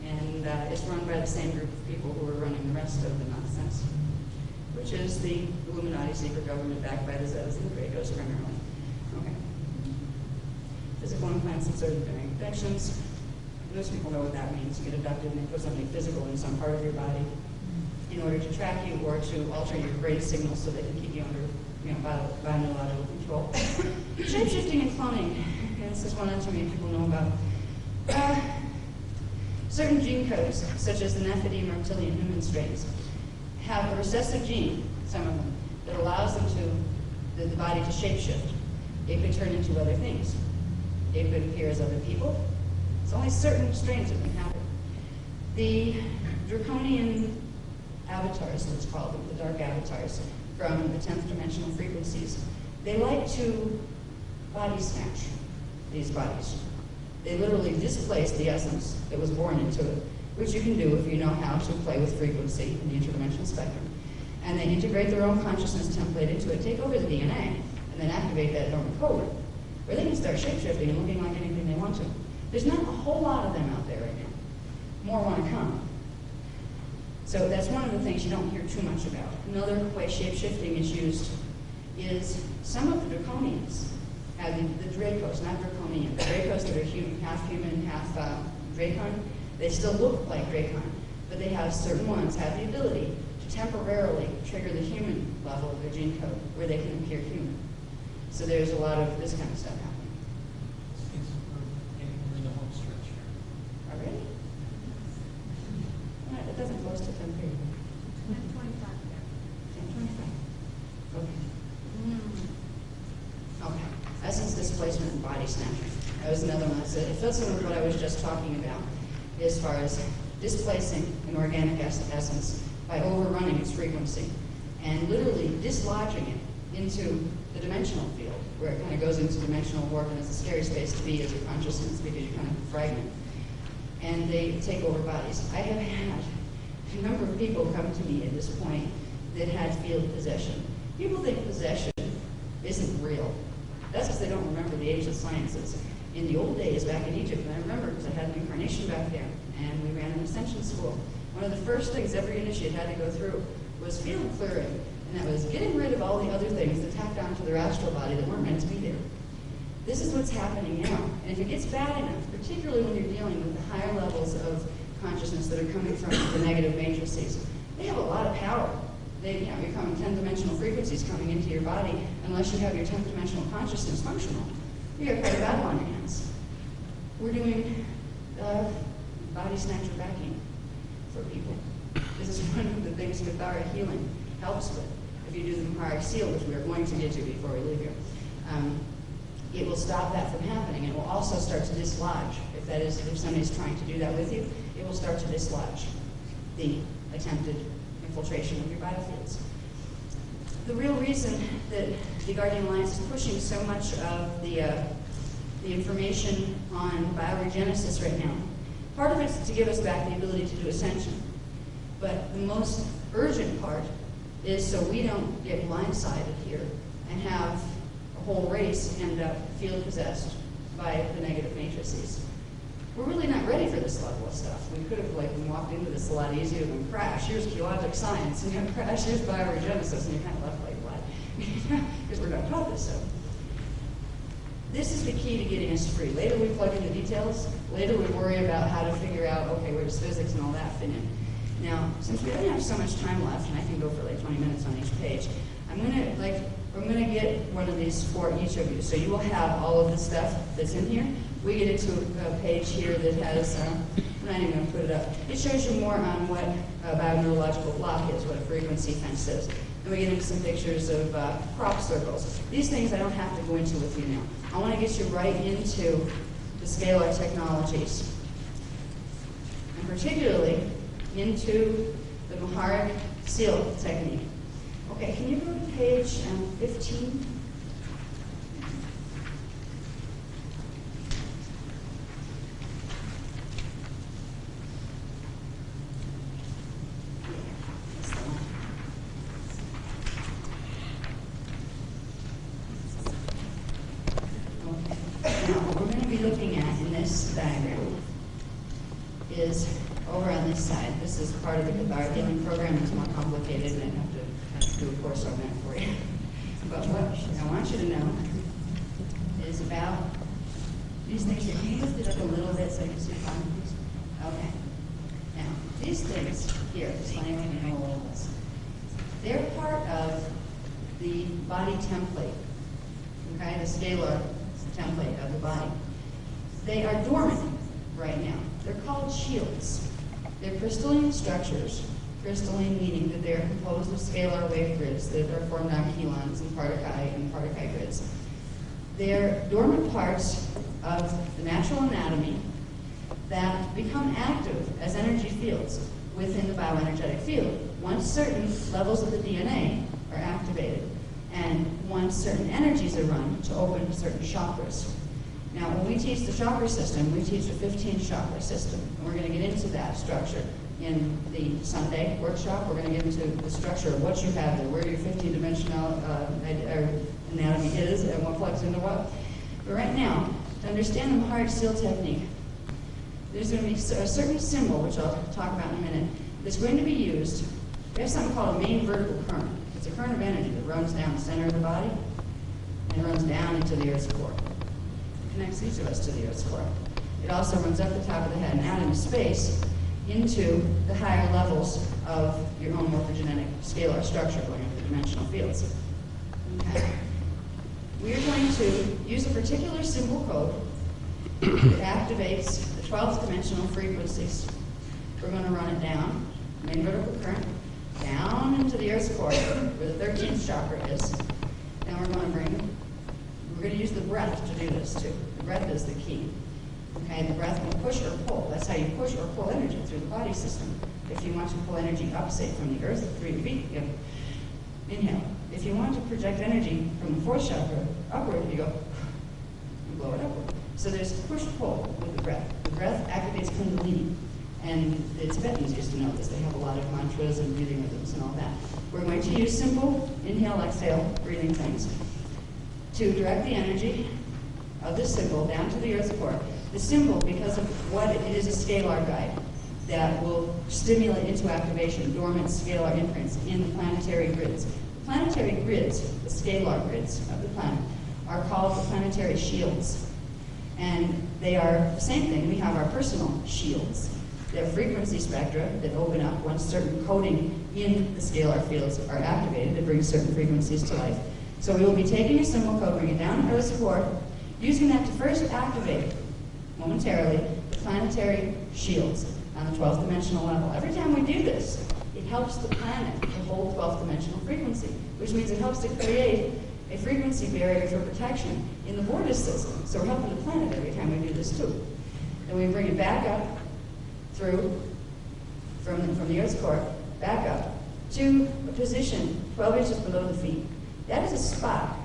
And it's run by the same group of people who are running the rest of the nonsense, which is the Illuminati secret government backed by the Zetas and the Dracos primarily. Okay. Physical implants and certain infections. Most people know what that means. You get abducted and they put something physical in some part of your body in order to track you or to alter your brain signals so they can keep you under biological control. Shape-shifting and cloning. Okay, this is one that too many people know about. Certain gene codes, such as the Nephidim reptilian human strains, have a recessive gene, some of them, that allows the body to shapeshift. It could turn into other things. It could appear as other people. It's only certain strains that can happen. The draconian avatars, let's call them, the dark avatars from the 10th dimensional frequencies, they like to body snatch these bodies. They literally displace the essence that was born into it, which you can do if you know how to play with frequency in the interdimensional spectrum. And they integrate their own consciousness template into it, take over the DNA, and then activate that dormant code, where they can start shapeshifting and looking like anything they want to. There's not a whole lot of them out there right now. More want to come. So that's one of the things you don't hear too much about. Another way shapeshifting is used is some of the draconians have the Dracos, not draconian. The Dracos that are half human, half Dracon, they still look like Dracon, but they have certain ones have the ability to temporarily trigger the human level of their gene code where they can appear human. So there's a lot of this kind of stuff happening. In body snatcher. That was another one. It fits in with what I was just talking about as far as displacing an organic essence by overrunning its frequency and literally dislodging it into the dimensional field, where it kind of goes into dimensional warp, and it's a scary space to be as a consciousness because you kind of fragment. And they take over bodies. I have had a number of people come to me at this point that had field possession. People think possession isn't real. That's because they don't remember the age of sciences. In the old days, back in Egypt, and I remember because I had an incarnation back there, and we ran an ascension school. One of the first things every initiate had to go through was field clearing, and that was getting rid of all the other things that tacked onto their astral body that weren't meant to be there. This is what's happening now. And if it gets bad enough, particularly when you're dealing with the higher levels of consciousness that are coming from the negative matrices, they have a lot of power. You're coming 10-dimensional frequencies coming into your body. Unless you have your 10th dimensional consciousness functional, you have quite a battle on your hands. We're doing body snatcher backing for people. This is one of the things Cathara healing helps with. If you do the Maharic seal, which we are going to get to before we leave here, it will stop that from happening. It will also start to dislodge. If somebody's trying to do that with you, it will start to dislodge the attempted infiltration of your battlefields. The real reason that the Guardian Alliance is pushing so much of the information on bioregenesis right now, part of it is to give us back the ability to do ascension. But the most urgent part is so we don't get blindsided here and have a whole race end up field possessed by the negative matrices. We're really not ready for this level of stuff. We could have walked into this a lot easier than crash. Here's geologic science, and you crash, here's bioregenesis, and you're kind of left like, what? Because we're not taught this stuff. This is the key to getting us free. Later we plug in the details. Later we worry about how to figure out, okay, where does physics and all that fit in. Now, since we don't have so much time left, and I can go for like 20 minutes on each page, I'm gonna get one of these for each of you. So you will have all of the stuff that's in here. We get into a page here that has, I'm not even gonna put it up. It shows you more on what a bioneurological block is, what a frequency fence is. And we get into some pictures of crop circles. These things I don't have to go into with you now. I wanna get you right into the scalar technologies. And particularly into the Maharic seal technique. Okay, can you go to page 15? Now, what we're going to be looking at in this diagram is over on this side. This is part of the Cathara healing program. It's more complicated, and I have to do a course on that for you. But what I want you to know is about these things. Can you lift it up a little bit so you can see the bottom, please? Okay. Now, these things here, just letting you know a little bit. They're part of the body template, okay, the scalar template of the body. They are dormant right now. They're called shields. They're crystalline structures. Crystalline meaning that they're composed of scalar wave grids that are formed on helons and particuli grids. They're dormant parts of the natural anatomy that become active as energy fields within the bioenergetic field once certain levels of the DNA are activated and once certain energies are run to open certain chakras. Now, when we teach the chakra system, we teach a 15 chakra system, and we're going to get into that structure in the Sunday workshop. We're going to get into the structure of what you have there, where your 15-dimensional anatomy is, and what plugs into what. But right now, to understand the Maharic seal technique, there's going to be a certain symbol, which I'll talk about in a minute, that's going to be used. We have something called a main vertical current. It's a current of energy that runs down the center of the body and runs down into the Earth's core. It connects each of us to the Earth's core. It also runs up the top of the head and out into space into the higher levels of your own morphogenetic scalar structure going up the dimensional fields. Okay. We are going to use a particular symbol code that activates the 12th dimensional frequencies. We're going to run it down, main vertical current, down into the Earth's core, where the 13th chakra is. Then we're going to use the breath to do this too. breath is the key. Okay, the breath will push or pull. That's how you push or pull energy through the body system. If you want to pull energy up, say, from the earth through your feet, you inhale. If you want to project energy from the fourth chakra upward, you go, you blow it upward. So there's push-pull with the breath. The breath activates Kundalini. And the Tibetans used to know this. They have a lot of mantras and breathing rhythms and all that. We're going to use simple inhale, exhale, breathing things to direct the energy of this symbol down to the earth's core. The symbol, because of what it is, a scalar guide that will stimulate into activation dormant scalar imprints in the planetary grids. The planetary grids, the scalar grids of the planet, are called the planetary shields. And they are the same thing. We have our personal shields. They're frequency spectra that open up once certain coding in the scalar fields are activated to bring certain frequencies to life. So we will be taking a symbol code, bring it down to Earth's core, using that to first activate, momentarily, the planetary shields on the 12th dimensional level. Every time we do this, it helps the planet to hold 12th dimensional frequency, which means it helps to create a frequency barrier for protection in the border system. So we're helping the planet every time we do this too. Then we bring it back up through, from the Earth's core, back up to a position 12 inches below the feet. That is a spot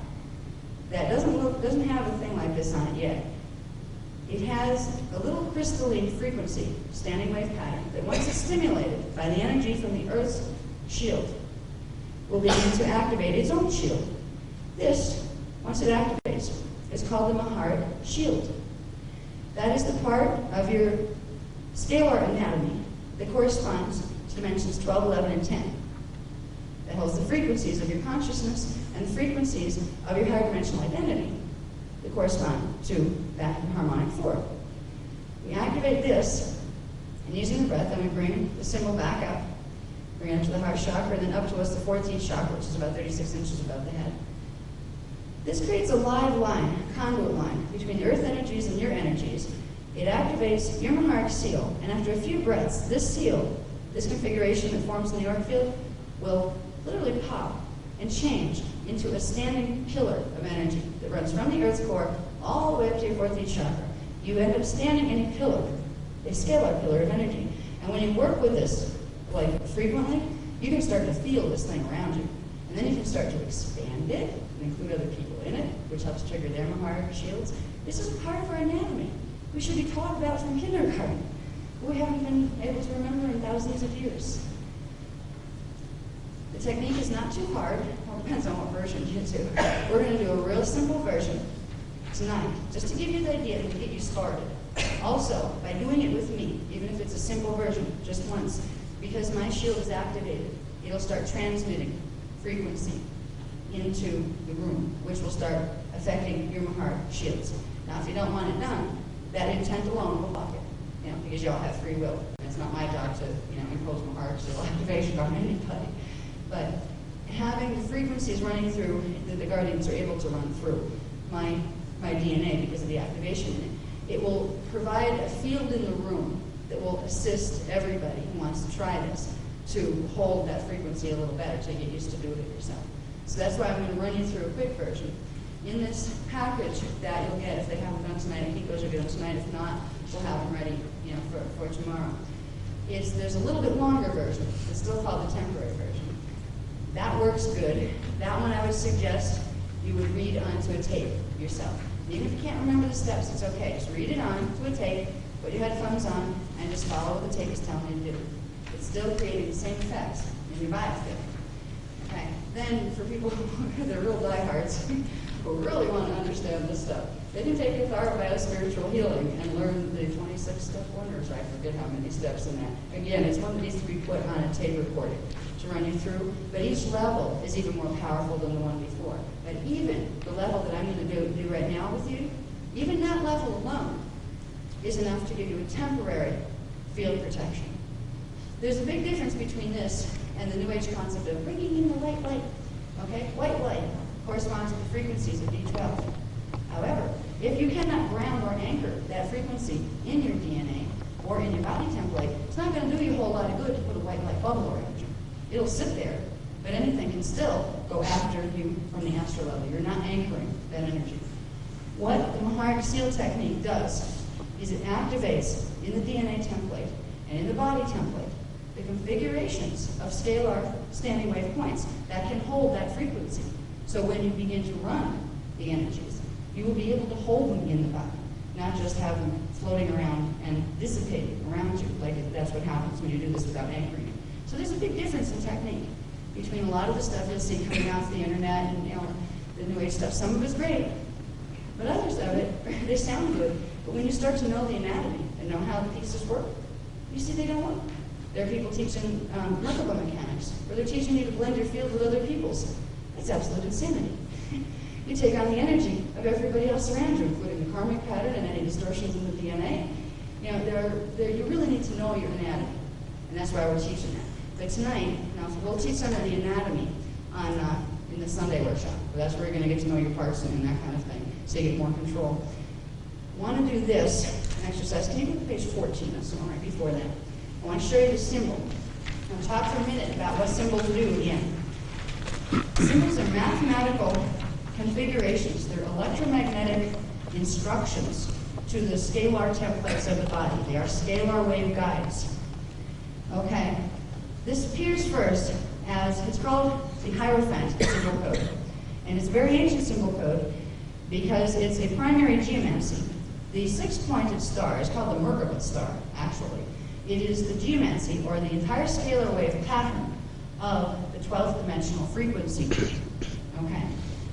that doesn't have a thing like this on it yet. It has a little crystalline frequency, standing wave pattern, that once it's stimulated by the energy from the Earth's shield, will begin to activate its own shield. This, once it activates, is called the Mahart shield. That is the part of your scalar anatomy that corresponds to dimensions 12, 11, and 10. That holds the frequencies of your consciousness and the frequencies of your higher dimensional identity that correspond to that harmonic 4. We activate this, and using the breath, then we bring the symbol back up, bring it up to the heart chakra, and then up towards the 14th chakra, which is about 36 inches above the head. This creates a live line, a conduit line, between the earth energies and your energies. It activates your Mahart seal, and after a few breaths, this seal, this configuration that forms in the auric field, will literally pop and change into a standing pillar of energy that runs from the Earth's core all the way up to your 14th chakra. You end up standing in a pillar, a scalar pillar of energy. And when you work with this, like frequently, you can start to feel this thing around you. And then you can start to expand it and include other people in it, which helps trigger their Mahart shields. This is a part of our anatomy. We should be taught about from kindergarten. We haven't been able to remember in thousands of years. The technique is not too hard. Well, it depends on what version you get to. We're going to do a real simple version tonight, just to give you the idea and to get you started. Also, by doing it with me, even if it's a simple version, just once, because my shield is activated, it'll start transmitting frequency into the room, which will start affecting your Mahart shields. Now, if you don't want it done, that intent alone will block it, because you all have free will. And it's not my job to, impose Mahart shield activation on anybody. But having the frequencies running through that the guardians are able to run through my DNA because of the activation in it, it will provide a field in the room that will assist everybody who wants to try this to hold that frequency a little better, to get used to doing it yourself. So that's why I'm going to run you through a quick version. In this package that you'll get, if they haven't done tonight, I think those will get them tonight. If not, we'll have them ready, for tomorrow. There's a little bit longer version. It's still called the temporary version. That works good. That one I would suggest you would read onto a tape yourself. Even if you can't remember the steps, it's okay. Just read it onto a tape, put your headphones on, and just follow what the tape is telling you to do. It's still creating the same effects in your biofield. Okay. Then for people who are the real diehards, who really want to understand this stuff, they can take a Bio-Spiritual Healing and learn the 26-step wonders. I forget how many steps in that. Again, it's one that needs to be put on a tape recording to run you through. But each level is even more powerful than the one before. But even the level that I'm going to do right now with you, even that level alone is enough to give you a temporary field protection. There's a big difference between this and the New Age concept of bringing in the white light. Okay? White light corresponds to the frequencies of D12. However, if you cannot ground or anchor that frequency in your DNA or in your body template, it's not going to do you a whole lot of good to put a white light bubble around you. It'll sit there, but anything can still go after you from the astral level. You're not anchoring that energy. What the Maharic seal technique does is it activates in the DNA template and in the body template the configurations of scalar standing wave points that can hold that frequency. So when you begin to run the energies, you will be able to hold them in the body, not just have them floating around and dissipating around you, like that's what happens when you do this without anchoring it. So there's a big difference in technique between a lot of the stuff you'll see coming off the internet and the New Age stuff. Some of it's great, but others of it, they sound good. But when you start to know the anatomy and know how the pieces work, you see they don't work. There are people teaching Merkaba mechanics, where they're teaching you to blend your field with other people's. That's absolute insanity. You take on the energy of everybody else around you, including the karmic pattern and any distortions in the DNA. You really need to know your anatomy, and that's why we're teaching that. But tonight, we'll teach some of the anatomy in the Sunday workshop. That's where you're going to get to know your parts and that kind of thing, so you get more control. Want to do this exercise? Can you go to page 14? That's the one right before that. I want to show you the symbol. I'll talk for a minute about what symbols do again. Symbols are mathematical configurations. They're electromagnetic instructions to the scalar templates of the body. They are scalar wave guides. Okay. This appears first as, it's called the Hierophant symbol code. And it's a very ancient symbol code because it's a primary geomancy. The six-pointed star is called the Merkaba star, actually. It is the geomancy, or the entire scalar wave pattern of the 12th dimensional frequency. Okay.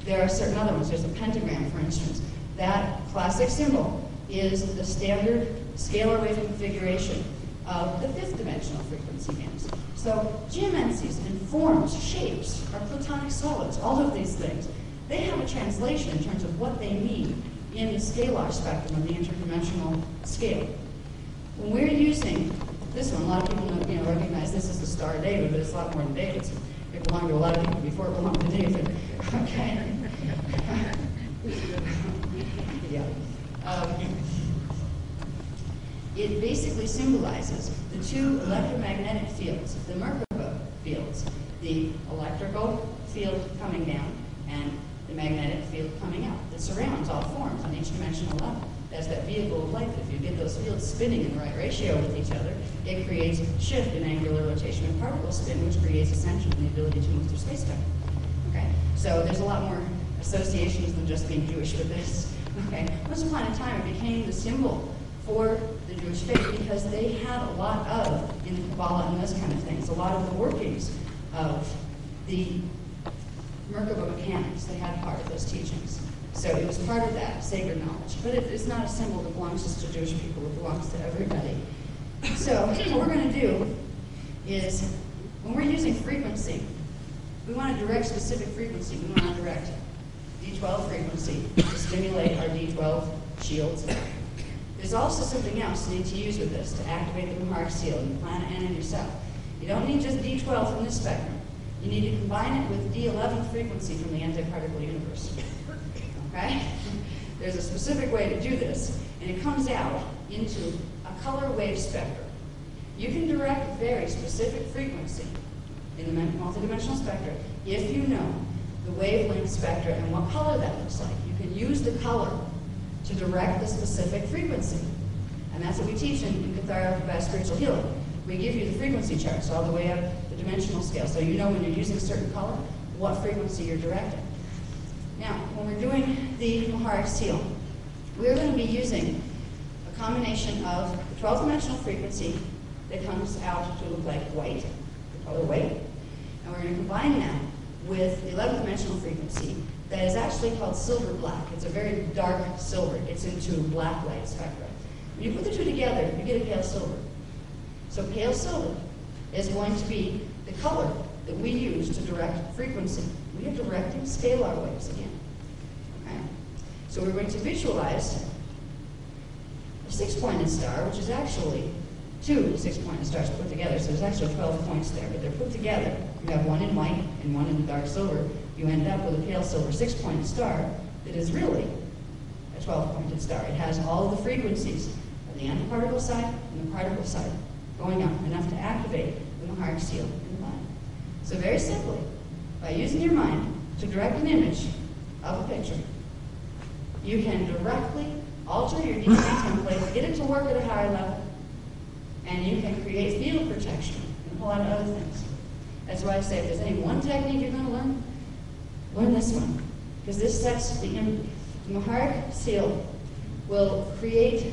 There are certain other ones. There's a pentagram, for instance. That classic symbol is the standard scalar wave configuration of the 5th dimensional frequency bands. So geomancies and forms, shapes, are platonic solids, all of these things. They have a translation in terms of what they mean in the scalar spectrum of the interdimensional scale. When we're using this one, a lot of people recognize this as the Star of David, but it's a lot more than David's. It belonged to a lot of people before it belonged to David. Okay. Yeah. It basically symbolizes the two electromagnetic fields, the Merkaba fields, the electrical field coming down and the magnetic field coming out that surrounds all forms on each dimensional level. That's that vehicle of light. If you get those fields spinning in the right ratio with each other, it creates shift in angular rotation and particle spin, which creates ascension and the ability to move through space-time. Okay, so there's a lot more associations than just being Jewish with this. Okay, once upon a time, it became the symbol for the Jewish faith because they had a lot of, in the Kabbalah and those kind of things, a lot of the workings of the Merkaba mechanics. They had part of those teachings. So it was part of that sacred knowledge. But it's not a symbol that belongs just to Jewish people. It belongs to everybody. So what we're going to do is, when we're using frequency, we want to direct specific frequency. We want to direct D12 frequency to stimulate our D12 shields. There's also something else you need to use with this to activate the Maharic seal in the planet and in yourself. You don't need just D12 from this spectrum. You need to combine it with D11 frequency from the antiparticle universe. Okay? There's a specific way to do this, and it comes out into a color wave spectrum. You can direct a very specific frequency in the multidimensional spectrum if you know the wavelength spectra and what color that looks like. You can use the color to direct the specific frequency. And that's what we teach in Cathartic Spiritual Healing. We give you the frequency charts all the way up the dimensional scale, so you know when you're using a certain color, what frequency you're directing. Now, when we're doing the Maharic seal, we're going to be using a combination of the 12th dimensional frequency that comes out to look like white, the color white, and we're going to combine that with the 11th dimensional frequency that is actually called silver black. It's a very dark silver. It's into black light spectra. When you put the two together, you get a pale silver. So pale silver is going to be the color that we use to direct frequency. We are directing scalar waves again. Okay? So we're going to visualize a 6-pointed star, which is actually 2 6-pointed stars put together. So there's actually 12 points there, but they're put together. You have one in white and one in dark silver. You end up with a pale silver 6-pointed star that is really a 12-pointed star. It has all of the frequencies of the antiparticle side and the particle side going up, enough to activate the Maharic seal in the mind. So very simply, by using your mind to direct an image of a picture, you can directly alter your DNA template, get it to work at a higher level, and you can create field protection and a whole lot of other things. That's why I say if there's any one technique you're going to learn this one. Because this sets the Maharic seal will create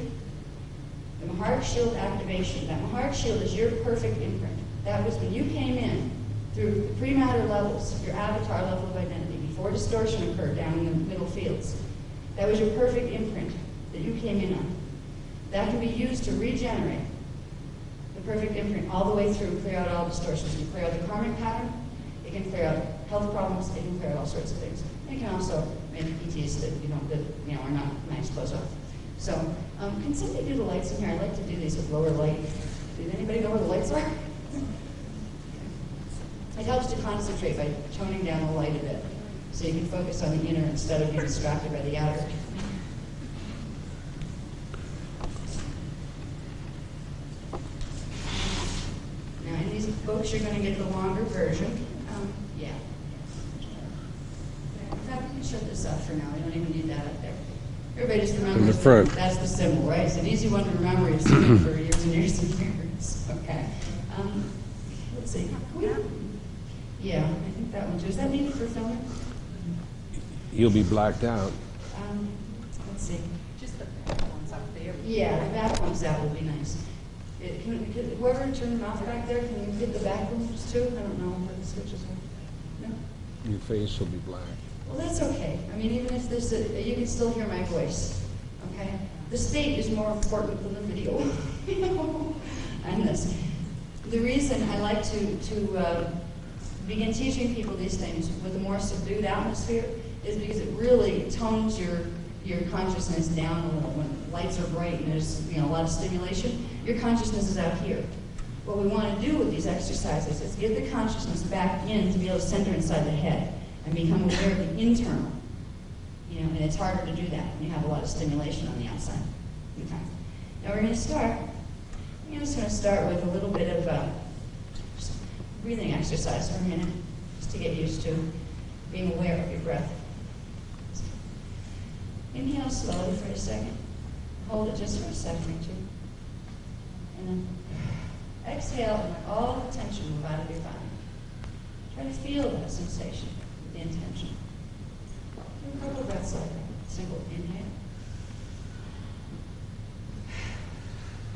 the Maharic shield activation. That Maharic shield is your perfect imprint. That was when you came in through the pre-matter levels, your avatar level of identity, before distortion occurred down in the middle fields. That was your perfect imprint that you came in on. That can be used to regenerate the perfect imprint all the way through, clear out all distortions. It can clear out the karmic pattern, it can clear out health problems, it can clear out all sorts of things. And it can also make PTs that are not nice close off. So, can somebody do the lights in here? I like to do these with lower light. Did anybody know where the lights are? It helps to concentrate by toning down the light a bit, so you can focus on the inner instead of being distracted by the outer. Now, in these books, you're going to get the longer version. Yeah. In fact, we can shut this off for now. We don't even need that up there. Everybody just remembers In the front. That's the symbol, right? It's an easy one to remember. You've seen it for years and years and years. Okay. Let's see. Yeah, I think that one too. Is that needed for filming? You'll be blacked out. Let's see. Just the back ones up there. Yeah, the back ones out would be nice. Whoever turned them off back there, can you hit the back ones too? I don't know where the switches are. No? Your face will be black. Well, that's okay. I mean, even if there's you can still hear my voice, okay? The state is more important than the video. And this. The reason I like to begin teaching people these things with a more subdued atmosphere is because it really tones your consciousness down a little. When lights are bright and there's a lot of stimulation, your consciousness is out here. What we want to do with these exercises is get the consciousness back in to be able to center inside the head and become aware of the internal. And it's harder to do that when you have a lot of stimulation on the outside. Okay. Now we're going to start. I'm just going to start with a little bit of just breathing exercise for a minute, just to get used to being aware of your breath. Inhale slowly for a second. Hold it just for a second or two. And then exhale and let all the tension move out of your body. Try to feel that sensation with the intention. Do a couple of breaths like that. Simple inhale.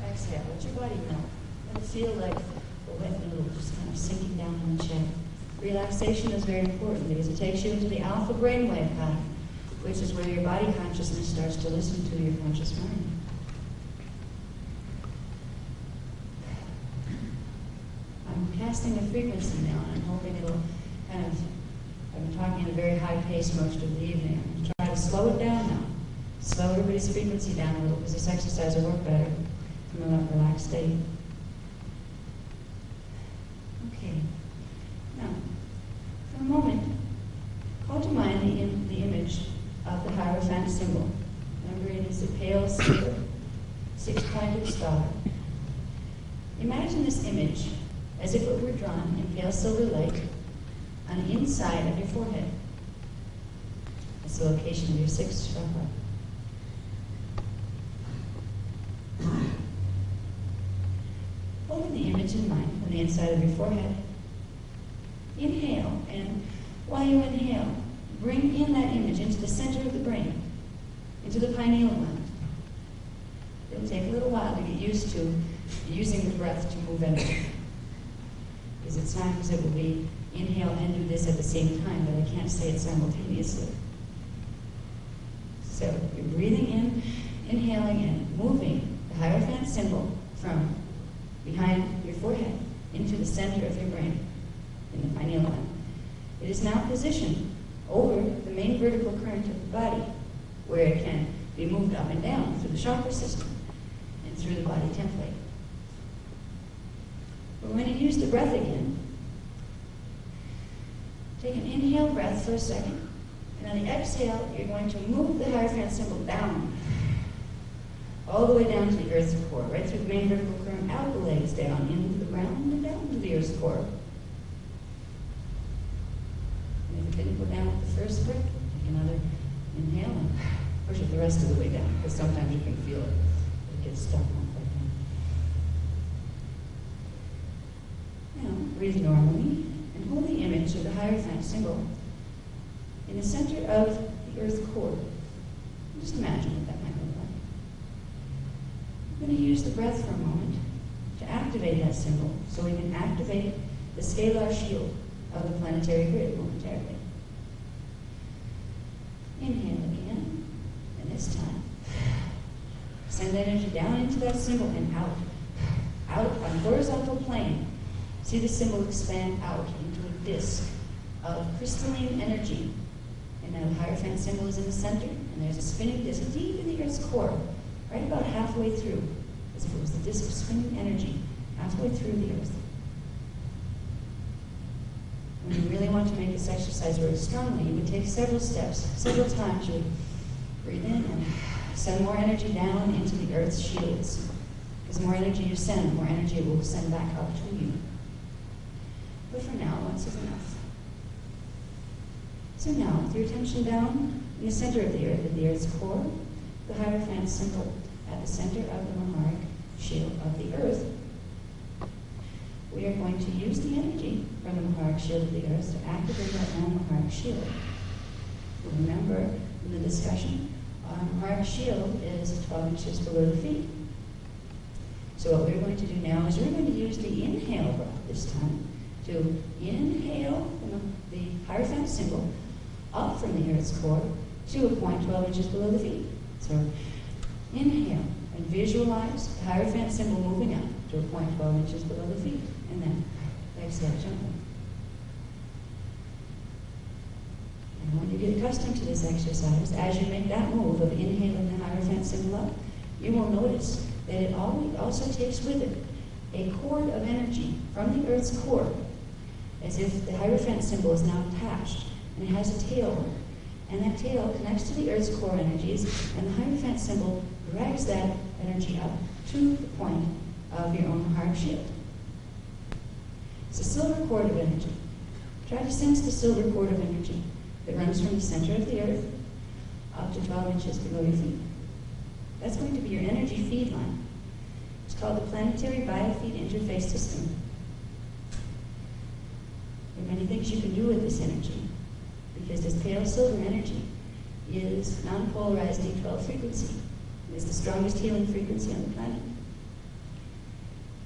Exhale. Let your body melt. Let it feel like a wet noodle just kind of sinking down in the chest. Relaxation is very important because it takes you into the alpha brainwave pattern, which is where your body consciousness starts to listen to your conscious mind. I'm casting a frequency now, and I'm hoping it'll kind of, I've been talking at a very high pace most of the evening. I'm going to try to slow it down now. Slow everybody's frequency down a little because this exercise will work better from a relaxed state. Okay. Now, for a moment, call to mind the image of the Hierophant symbol. Remember, it is a pale silver, six-pointed star. Imagine this image as if it were drawn in pale silver light on the inside of your forehead. That's the location of your sixth chakra. Holding the image in mind on the inside of your forehead, inhale, and while you inhale, bring in that image into the center of the brain, into the pineal gland. It'll take a little while to get used to using the breath to move energy. Because at times it will be inhale and do this at the same time, but I can't say it simultaneously. So you're breathing in, inhaling, and moving the Hierophant symbol from behind your forehead into the center of your brain, in the pineal gland. It is now positioned over the main vertical current of the body, where it can be moved up and down through the chakra system and through the body template. We're going to use the breath again. Take an inhale breath for a second, and on the exhale, you're going to move the Hierophant symbol down, all the way down to the earth's core, right through the main vertical current, out the legs, down into the ground, and down to the earth's core. And if it didn't go down with the first breath, take another inhale and push it the rest of the way down, because sometimes you can feel it. It gets stuck on quite down. Now, breathe normally and hold the image of the Hierophant symbol in the center of the earth core. Just imagine what that might look like. I'm going to use the breath for a moment to activate that symbol so we can activate the scalar shield of the planetary grid momentarily. Inhale again, and this time, send energy down into that symbol and out. Out on horizontal plane. See the symbol expand out into a disk of crystalline energy. And now the Hierophant symbol is in the center, and there's a spinning disk deep in the Earth's core, right about halfway through, as if it was the disk of spinning energy, halfway through the Earth. When you really want to make this exercise work strongly, you would take several steps, several times. You would breathe in and send more energy down into the Earth's shields. Because the more energy you send, the more energy it will send back up to you. But for now, once is enough. So now, with your attention down in the center of the Earth, at the Earth's core, the Hierophant symbol at the center of the Maharic shield of the Earth, we are going to use the energy from the Maharic shield of the Earth to activate our own Maharic shield. Remember in the discussion, our Maharic shield is 12 inches below the feet. So what we're going to do now is we're going to use the inhale breath this time to inhale the Hierophant symbol up from the Earth's core to a point 12 inches below the feet. So inhale and visualize the Hierophant symbol moving up to a point 12 inches below the feet. And then exhale gently. And when you get accustomed to this exercise, as you make that move of inhaling the Hierophant symbol up, you will notice that it also takes with it a cord of energy from the Earth's core, as if the Hierophant symbol is now attached, and it has a tail. And that tail connects to the Earth's core energies, and the Hierophant symbol drags that energy up to the point of your own Maharic shield. It's a silver cord of energy. Try to sense the silver cord of energy that runs from the center of the Earth up to 12 inches below your feet. That's going to be your energy feed line. It's called the Planetary Biofeed Interface System. There are many things you can do with this energy, because this pale silver energy is non-polarized D12 frequency. It is the strongest healing frequency on the planet.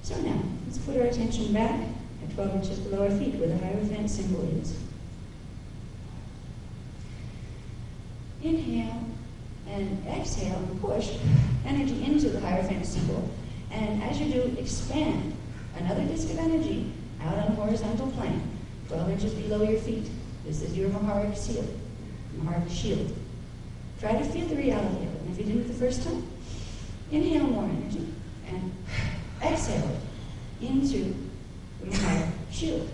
So now, let's put our attention back at 12 inches below our feet, where the Hierophant symbol is. Inhale and exhale and push energy into the Hierophant symbol. And as you do, expand another disk of energy out on a horizontal plane, 12 inches below your feet. This is your Maharic shield. Try to feel the reality of it. And if you didn't the first time, inhale more energy and exhale it into the Maharic shield.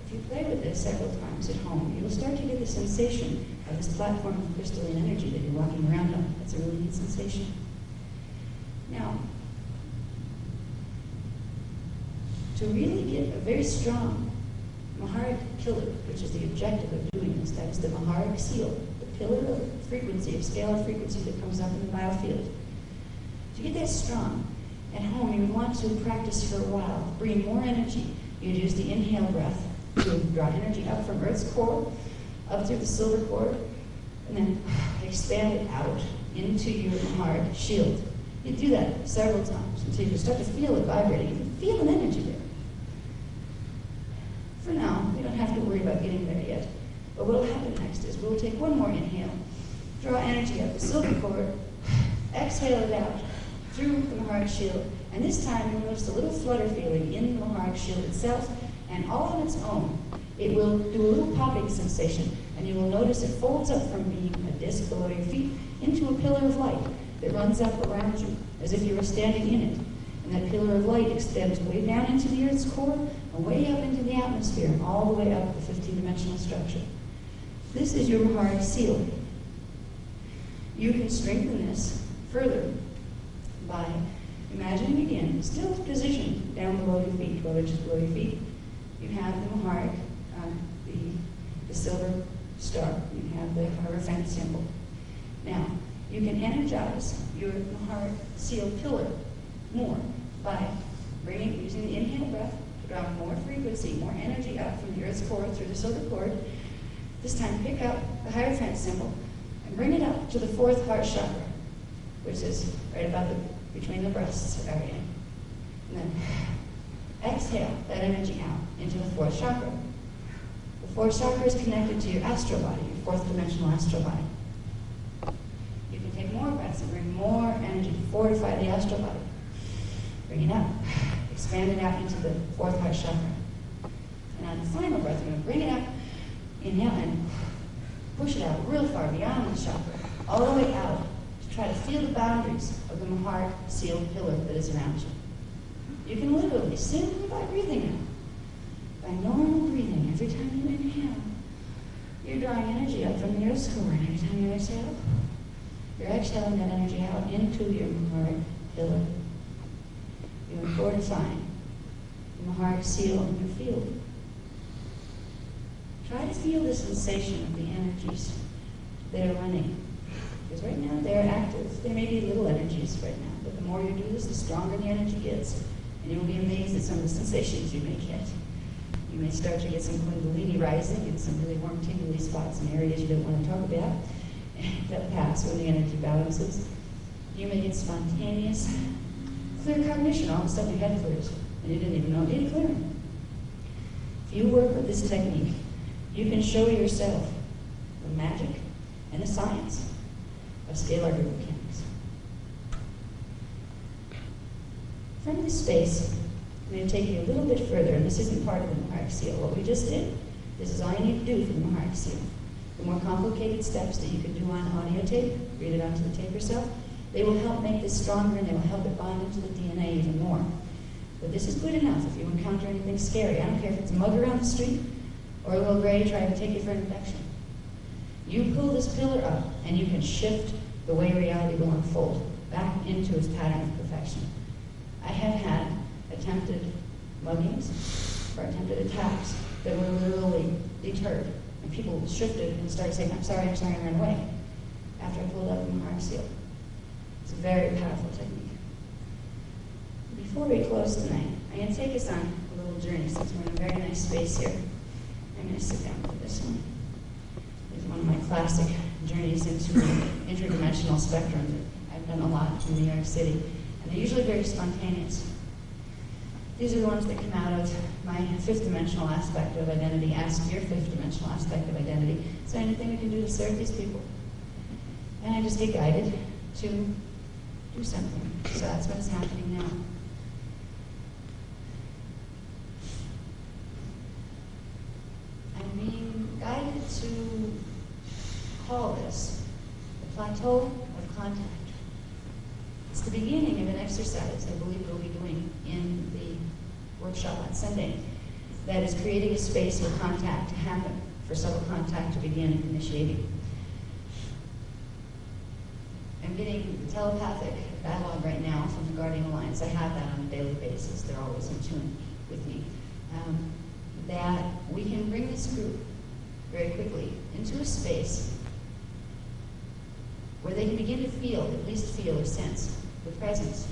If you play with this several times at home, you'll start to get the sensation of this platform of crystalline energy that you're walking around on. That's a really neat sensation. Now, to really get a very strong Maharic pillar, which is the objective of doing this, that is the Maharic seal, the pillar of frequency, of scalar frequency that comes up in the biofield. To get that strong, at home you want to practice for a while, bring more energy. You'd use the inhale breath to draw energy up from Earth's core, up through the silver cord, and then expand it out into your Maharic shield. You do that several times until you start to feel it vibrating. You can feel an energy there. For now, we don't have to worry about getting there yet. But what will happen next is we'll take one more inhale, draw energy up the silver cord, exhale it out through the Maharic shield, and this time you'll notice a little flutter feeling in the Maharic shield itself, and all on its own, it will do a little popping sensation, and you will notice it folds up from being a disc below your feet into a pillar of light that runs up around you as if you were standing in it. And that pillar of light extends way down into the Earth's core and way up into the atmosphere and all the way up the 15-dimensional structure. This is your Maharic seal. You can strengthen this further by imagining again, still positioned down below your feet, 12 inches below your feet. You have the Maharic, the silver star. You have the Hierophant symbol. Now, you can energize your heart seal pillar more by using the inhale breath to draw more frequency, more energy up from the Earth's core through the solar cord. This time, pick up the Hierophant symbol and bring it up to the 4th heart chakra, which is right about between the breasts area. And then exhale that energy out into the 4th chakra. The 4th chakra is connected to your astral body, your 4th dimensional astral body. You can take more breaths and bring more energy to fortify the astral body. Bring it up. Expand it out into the 4th heart chakra. And on the final breath, you're going to bring it up, inhale, and push it out real far beyond the chakra, all the way out, to try to feel the boundaries of the heart seal pillar that is around you. You can literally, simply by breathing out, by normal breathing, every time you inhale, you're drawing energy up from the Earth's core, and every time you exhale, you're exhaling that energy out into your heart pillar. You're fortifying the heart seal in your field. Try to feel the sensation of the energies that are running. Because right now they're active. They may be little energies right now, but the more you do this, the stronger the energy gets. And you'll be amazed at some of the sensations you may get. You may start to get some kundalini rising and some really warm, tingly spots in areas you don't want to talk about. That pass when the energy balances. You may get spontaneous, clear cognition. All of a sudden your head clears, and you didn't even know it needed clearing. If you work with this technique, you can show yourself the magic and the science of scalar group mechanics. From this space, I'm going to take you a little bit further, and this isn't part of the Maharic seal. What we just did, this is all you need to do for the Maharic seal. The more complicated steps that you can do on audio tape, read it onto the tape yourself, they will help make this stronger, and they will help it bond into the DNA even more. But this is good enough if you encounter anything scary. I don't care if it's a mug around the street or a little gray trying to take you for an infection. You pull this pillar up, and you can shift the way reality will unfold back into its pattern of perfection. I have had attempted muggings or attempted attacks that were literally deterred, and people shifted and started saying, I'm sorry, and ran away after I pulled up the Maharic seal. It's a very powerful technique. Before we close tonight, I'm going to take us on a little journey since we're in a very nice space here. I'm going to sit down for this one. It's one of my classic journeys into the interdimensional spectrum that I've done a lot in New York City, and they're usually very spontaneous. These are the ones that come out of my 5th dimensional aspect of identity. Ask your 5th dimensional aspect of identity. Is there anything we can do to serve these people? And I just get guided to do something. So that's what is happening now. I'm being guided to call this the plateau of contact. It's the beginning of an exercise I believe we'll be doing in the workshop on Sunday that is creating a space for contact to happen, for subtle contact to begin initiating. I'm getting telepathic dialogue right now from the Guardian Alliance. I have that on a daily basis. They're always in tune with me. That we can bring this group very quickly into a space where they can begin to feel, at least feel or sense, the presence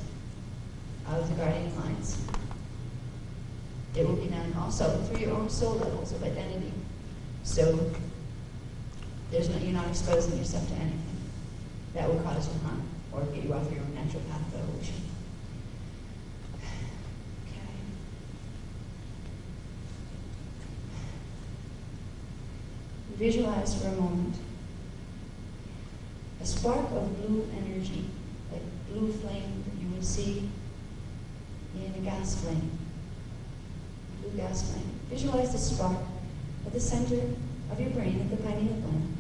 of the Guardian Alliance. It will be done also through your own soul levels of identity. So you're not exposing yourself to anything that will cause you harm or get you off your own natural path of evolution. Okay. Visualize for a moment a spark of blue energy, like blue flame that you would see in a gas flame. Blue gas flame. Visualize the spark at the center of your brain, at the pineal gland.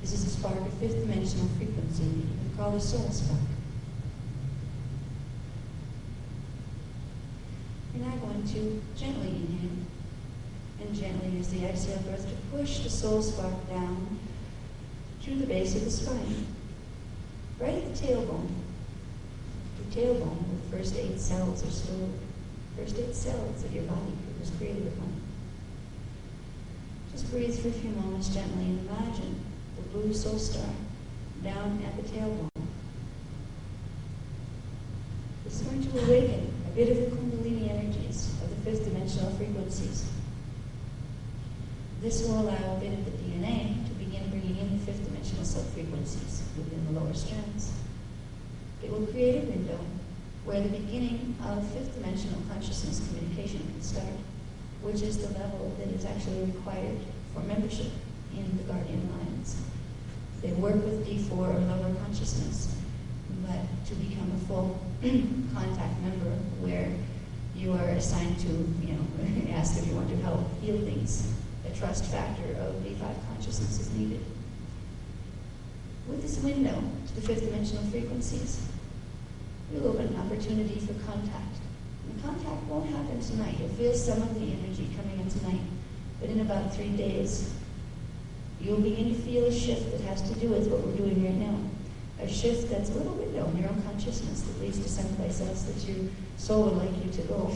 This is a spark of 5th dimensional frequency that you can call a soul spark. You're now going to gently inhale and gently use the exhale breath to push the soul spark down through the base of the spine, right at the tailbone. The tailbone, where the first 8 cells are stored. First 8 cells of your body was created upon. Just breathe for a few moments gently and imagine the blue soul star down at the tailbone. This is going to awaken a bit of the Kundalini energies of the fifth dimensional frequencies. This will allow a bit of the DNA to begin bringing in the fifth dimensional sub-frequencies within the lower strands. It will create a window where the beginning of fifth dimensional consciousness communication can start, which is the level that is actually required for membership in the Guardian Alliance. They work with D4 or lower consciousness, but to become a full contact member where you are assigned to, asked if you want to help heal things, a trust factor of D5 consciousness is needed. With this window to the fifth dimensional frequencies, we'll open an opportunity for contact. And contact won't happen tonight. You'll feel some of the energy coming in tonight, but in about 3 days, you'll begin to feel a shift that has to do with what we're doing right now. A shift that's a little window in your own consciousness that leads to someplace else that your soul would like you to go.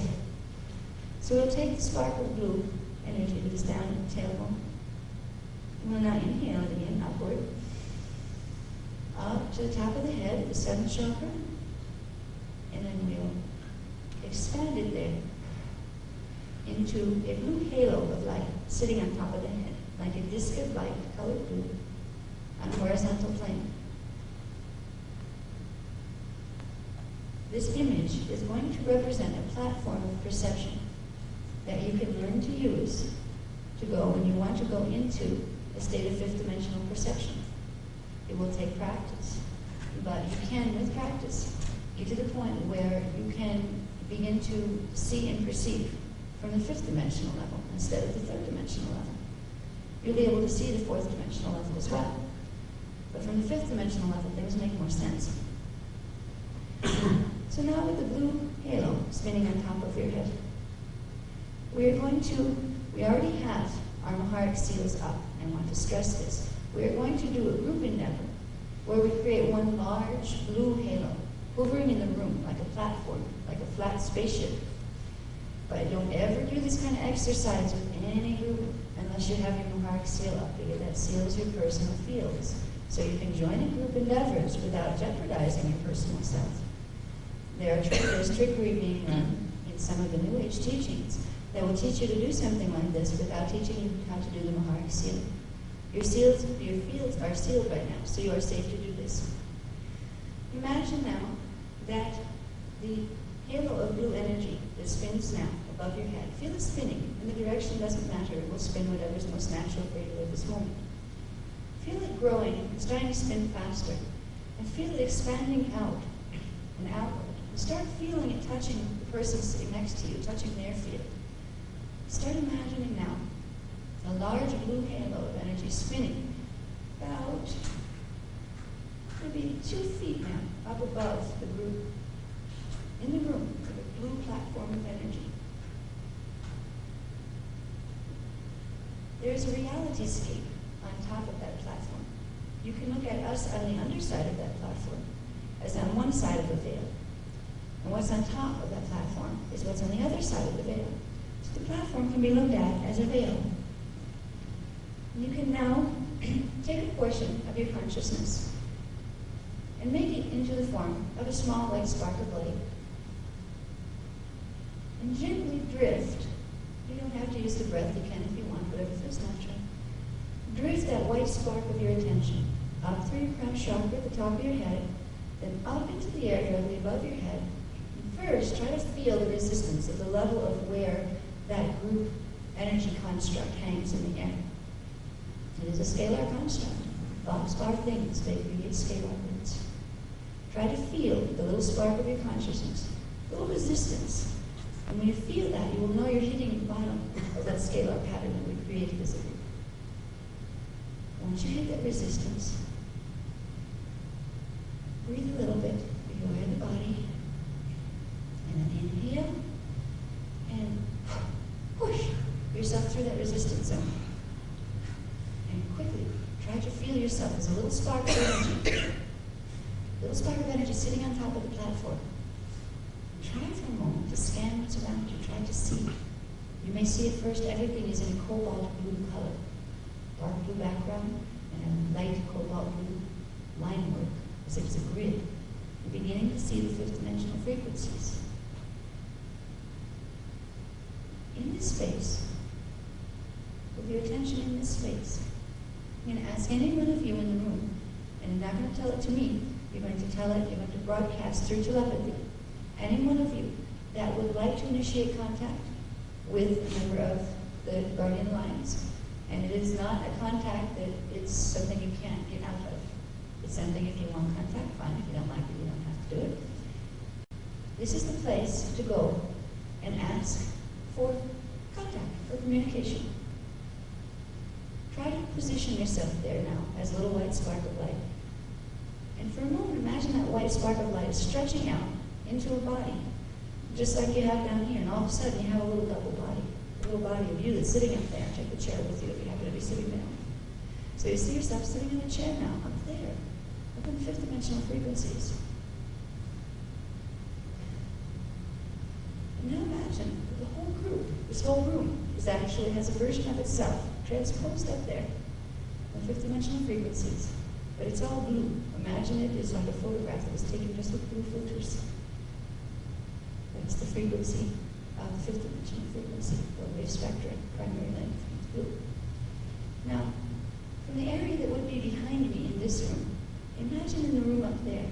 So we'll take the spark of blue energy that is down at the tailbone. And we'll now inhale it again, upward, up to the top of the head, the seventh chakra, and then we'll expand it there into a blue halo of light sitting on top of the head, like a disc of light, colored blue, on a horizontal plane. This image is going to represent a platform of perception that you can learn to use to go when you want to go into a state of fifth dimensional perception. It will take practice, but you can, with practice, get to the point where you can begin to see and perceive from the fifth dimensional level instead of the third dimensional level. You'll be able to see the fourth dimensional level as well. But from the fifth dimensional level, things make more sense. So now with the blue halo spinning on top of your head, we already have our Maharic seals up. I want to stress this. We are going to do a group endeavor where we create one large blue halo hovering in the room like a platform, like a flat spaceship. But don't ever do this kind of exercise with any group unless you have your Maharic seal up, because that seals your personal fields. So you can join in group endeavors without jeopardizing your personal self. There's trickery being done in some of the New Age teachings that will teach you to do something like this without teaching you how to do the Maharic seal. Your fields are sealed right now, so you are safe to do this. Imagine now that the halo of blue energy that spins now above your head, feel it spinning, and the direction doesn't matter. It will spin whatever is most natural for you at this moment. Feel it growing and starting to spin faster, and feel it expanding out and outward. And start feeling it touching the person sitting next to you, touching their field. Start imagining now a large blue halo of energy spinning about maybe 2 feet now up above the group, in the room, with a blue platform of energy. There is a reality scape on top of that platform. You can look at us on the underside of that platform as on one side of the veil. And what's on top of that platform is what's on the other side of the veil. So the platform can be looked at as a veil. You can now take a portion of your consciousness and make it into the form of a small white spark of light. And gently drift. You don't have to use the breath, you can if you want, whatever feels natural. Drift that white spark of your attention up through your crown chakra at the top of your head, then up into the air directly above your head. And first, try to feel the resistance at the level of where that group energy construct hangs in the air. It is a scalar construct. Boxcar things, they create scalar words. Try to feel the little spark of your consciousness, a little resistance. And when you feel that, you will know you're hitting the bottom of that scalar pattern that we created as a group. Once you hit that resistance, breathe a little bit, be aware of the body, and then inhale, and push yourself through that resistance zone. And quickly, try to feel yourself as a little spark of energy, little spark of energy sitting on top of the platform. Try for a moment to scan what's around you, try to see. You may see at first everything is in a cobalt blue color. dark blue background and a light cobalt blue line work, as if it's a grid. You're beginning to see the fifth dimensional frequencies. In this space, with your attention in this space, I'm going to ask any one of you in the room, and you're not going to tell it to me, you're going to tell it, you're going to broadcast through telepathy. Any one of you that would like to initiate contact with a member of the Guardian Alliance, and it is not a contact that it's something you can't get out of. It's something if you want contact, fine. If you don't like it, you don't have to do it. This is the place to go and ask for contact, for communication. Try to position yourself there now as a little white spark of light. And for a moment, imagine that white spark of light is stretching out into a body, just like you have down here, and all of a sudden you have a little double body, a little body of you that's sitting up there. Take the chair with you if you happen to be sitting down. So you see yourself sitting in a chair now, up there, up in fifth dimensional frequencies. And now imagine that the whole group, this whole room, actually has a version of itself transposed up there in fifth dimensional frequencies. But it's all blue. Imagine it is like a photograph that was taken just with blue filters. That's the frequency of the fifth dimensional frequency, the wave spectrum, primary length, blue. Now, from the area that would be behind me in this room, imagine in the room up there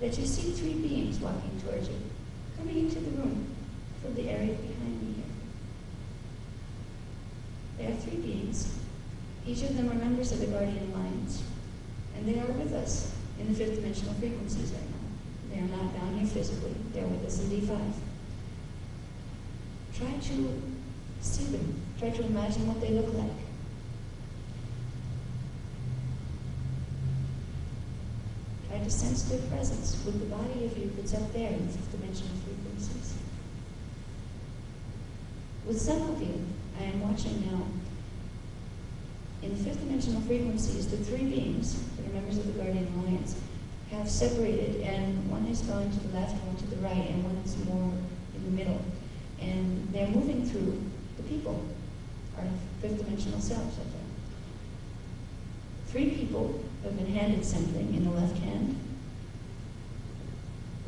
that you see three beings walking towards you, coming into the room from the area behind me here. There are three beings. Each of them are members of the Guardian Alliance, and they are with us in the fifth dimensional frequencies right now. They are not down here physically. They are with us in D5. Try to see them. Try to imagine what they look like. Try to sense their presence with the body of you that's up there in the fifth dimensional frequencies. With some of you, I am watching now, in the fifth dimensional frequencies, the three beings that are members of the Guardian Alliance have separated, and one has gone to the left, one to the right, and one is more in the middle. And they're moving through the people, our fifth dimensional selves up there. Three people have been handed something in the left hand.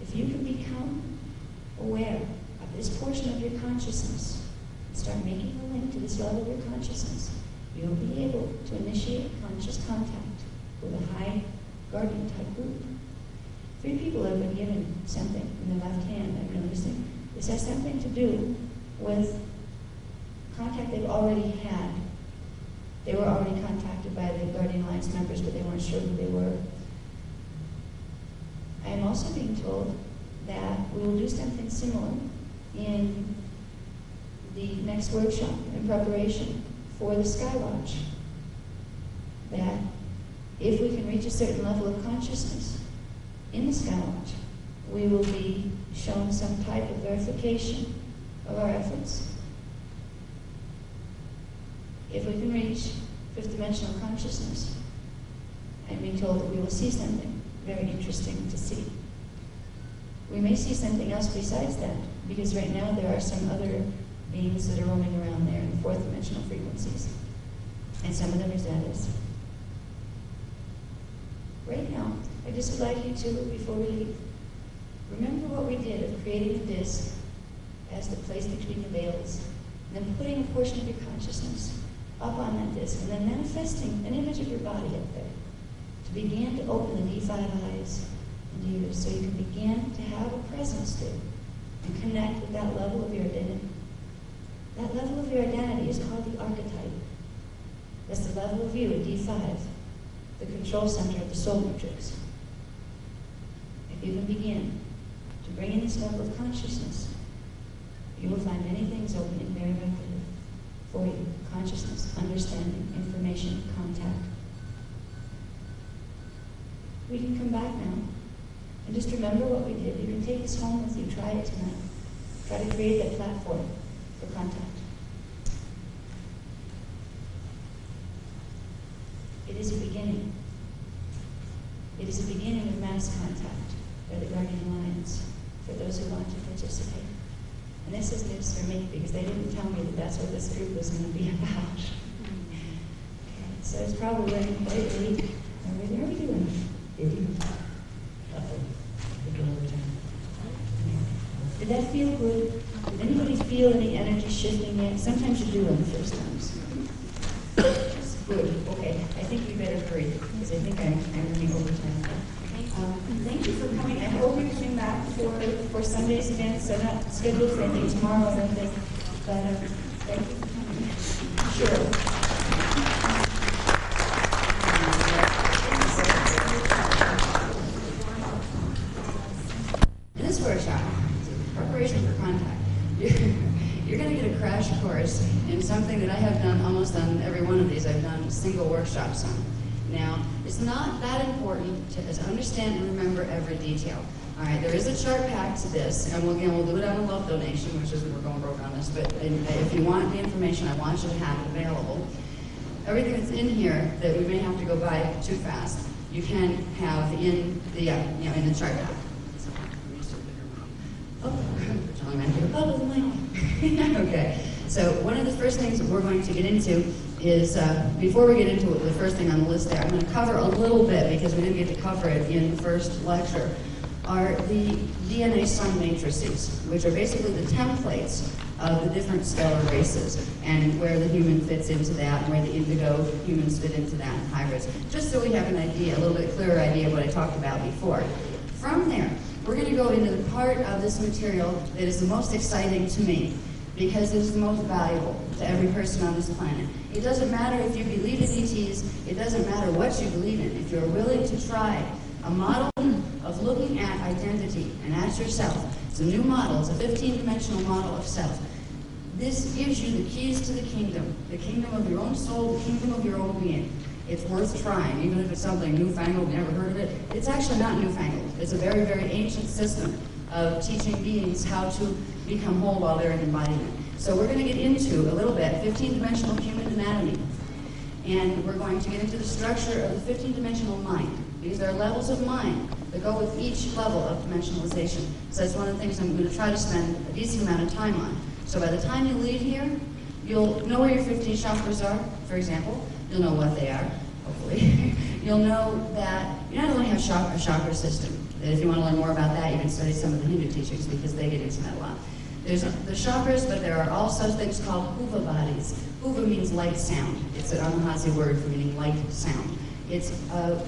If you can become aware of this portion of your consciousness, start making a link to this level of your consciousness, you'll be able to initiate conscious contact with a high guardian type group. Three people have been given something in the left hand, I'm noticing. This has something to do with contact they've already had. They were already contacted by the Guardian Alliance members, but they weren't sure who they were. I am also being told that we will do something similar in the next workshop in preparation for the Skywatch. That if we can reach a certain level of consciousness in the Skywatch, we will be shown some type of verification of our efforts. If we can reach fifth dimensional consciousness, I'm being told that we will see something very interesting to see. We may see something else besides that, because right now there are some other beings that are roaming around there in fourth dimensional frequencies. And some of them are Zetas. Right now, I just would like you to, before we leave, remember what we did of creating the disc as the place between the veils, and then putting a portion of your consciousness up on that disc, and then manifesting an image of your body up there to begin to open the D5 eyes and ears so you can begin to have a presence there and connect with that level of your identity. That level of your identity is called the archetype. That's the level of you at D5, the control center of the soul matrix. If you can begin to bring in this level of consciousness, you will find many things opening very rapidly for you. Consciousness, understanding, information, contact. We can come back now and just remember what we did. You can take this home with you. Try it tonight. Try to create that platform for contact. It is a beginning. It is a beginning of mass contact by the Guardian Alliance for those who want to participate. And this is news for me because they didn't tell me that that's what this group was going to be about. So it's probably, hey, how are we doing? Uh-oh. We go overtime. Did that feel good? Did anybody feel any energy shifting yet? Sometimes you do on the first times. Good, okay. I think we better hurry, because I think I'm running overtime. Thank you for coming. I hope you're coming back for Sunday's events. So not scheduled for anything tomorrow or anything, but thank you for coming. Sure. In this workshop, preparation for contact, you're going to get a crash course in something that I have done almost on every one of these. I've done single workshops on. Now, it's not that important to understand and remember every detail. All right, there is a chart pack to this, and we'll do it on a love donation, which is, we're going broke on this, but if you want the information, I want you to have it available. Everything that's in here that we may have to go by too fast, you can have in the, in the chart pack. Okay, so one of the first things that we're going to get into is, before we get into the first thing on the list there, I'm going to cover a little bit, because we didn't get to cover it in the first lecture, are the DNA sun matrices, which are basically the templates of the different stellar races, and where the human fits into that, and where the indigo humans fit into that, and hybrids, just so we have an idea, a little bit clearer idea of what I talked about before. From there, we're going to go into the part of this material that is the most exciting to me, because it is the most valuable to every person on this planet. It doesn't matter if you believe in ETs, it doesn't matter what you believe in. If you're willing to try a model of looking at identity and at yourself, it's a new model, it's a 15-dimensional model of self. This gives you the keys to the kingdom of your own soul, the kingdom of your own being. It's worth trying, even if it's something newfangled, never heard of it. It's actually not newfangled. It's a very, very ancient system of teaching beings how to become whole while they're in embodiment. So we're going to get into, a little bit, 15-dimensional human anatomy. And we're going to get into the structure of the 15-dimensional mind, because there are levels of mind that go with each level of dimensionalization. So that's one of the things I'm going to try to spend a decent amount of time on. So by the time you leave here, you'll know where your 15 chakras are, for example. You'll know what they are, hopefully. You'll know that you not only have a chakra system, that if you want to learn more about that, you can study some of the Hindu teachings, because they get into that a lot. There's the chakras, but there are also things called huva bodies. Huva means light sound. It's an Anahazi word for meaning light sound. It's an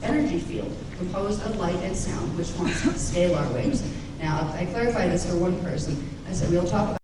energy field composed of light and sound, which forms scalar waves. Now, I clarified this for one person. I said, we'll talk about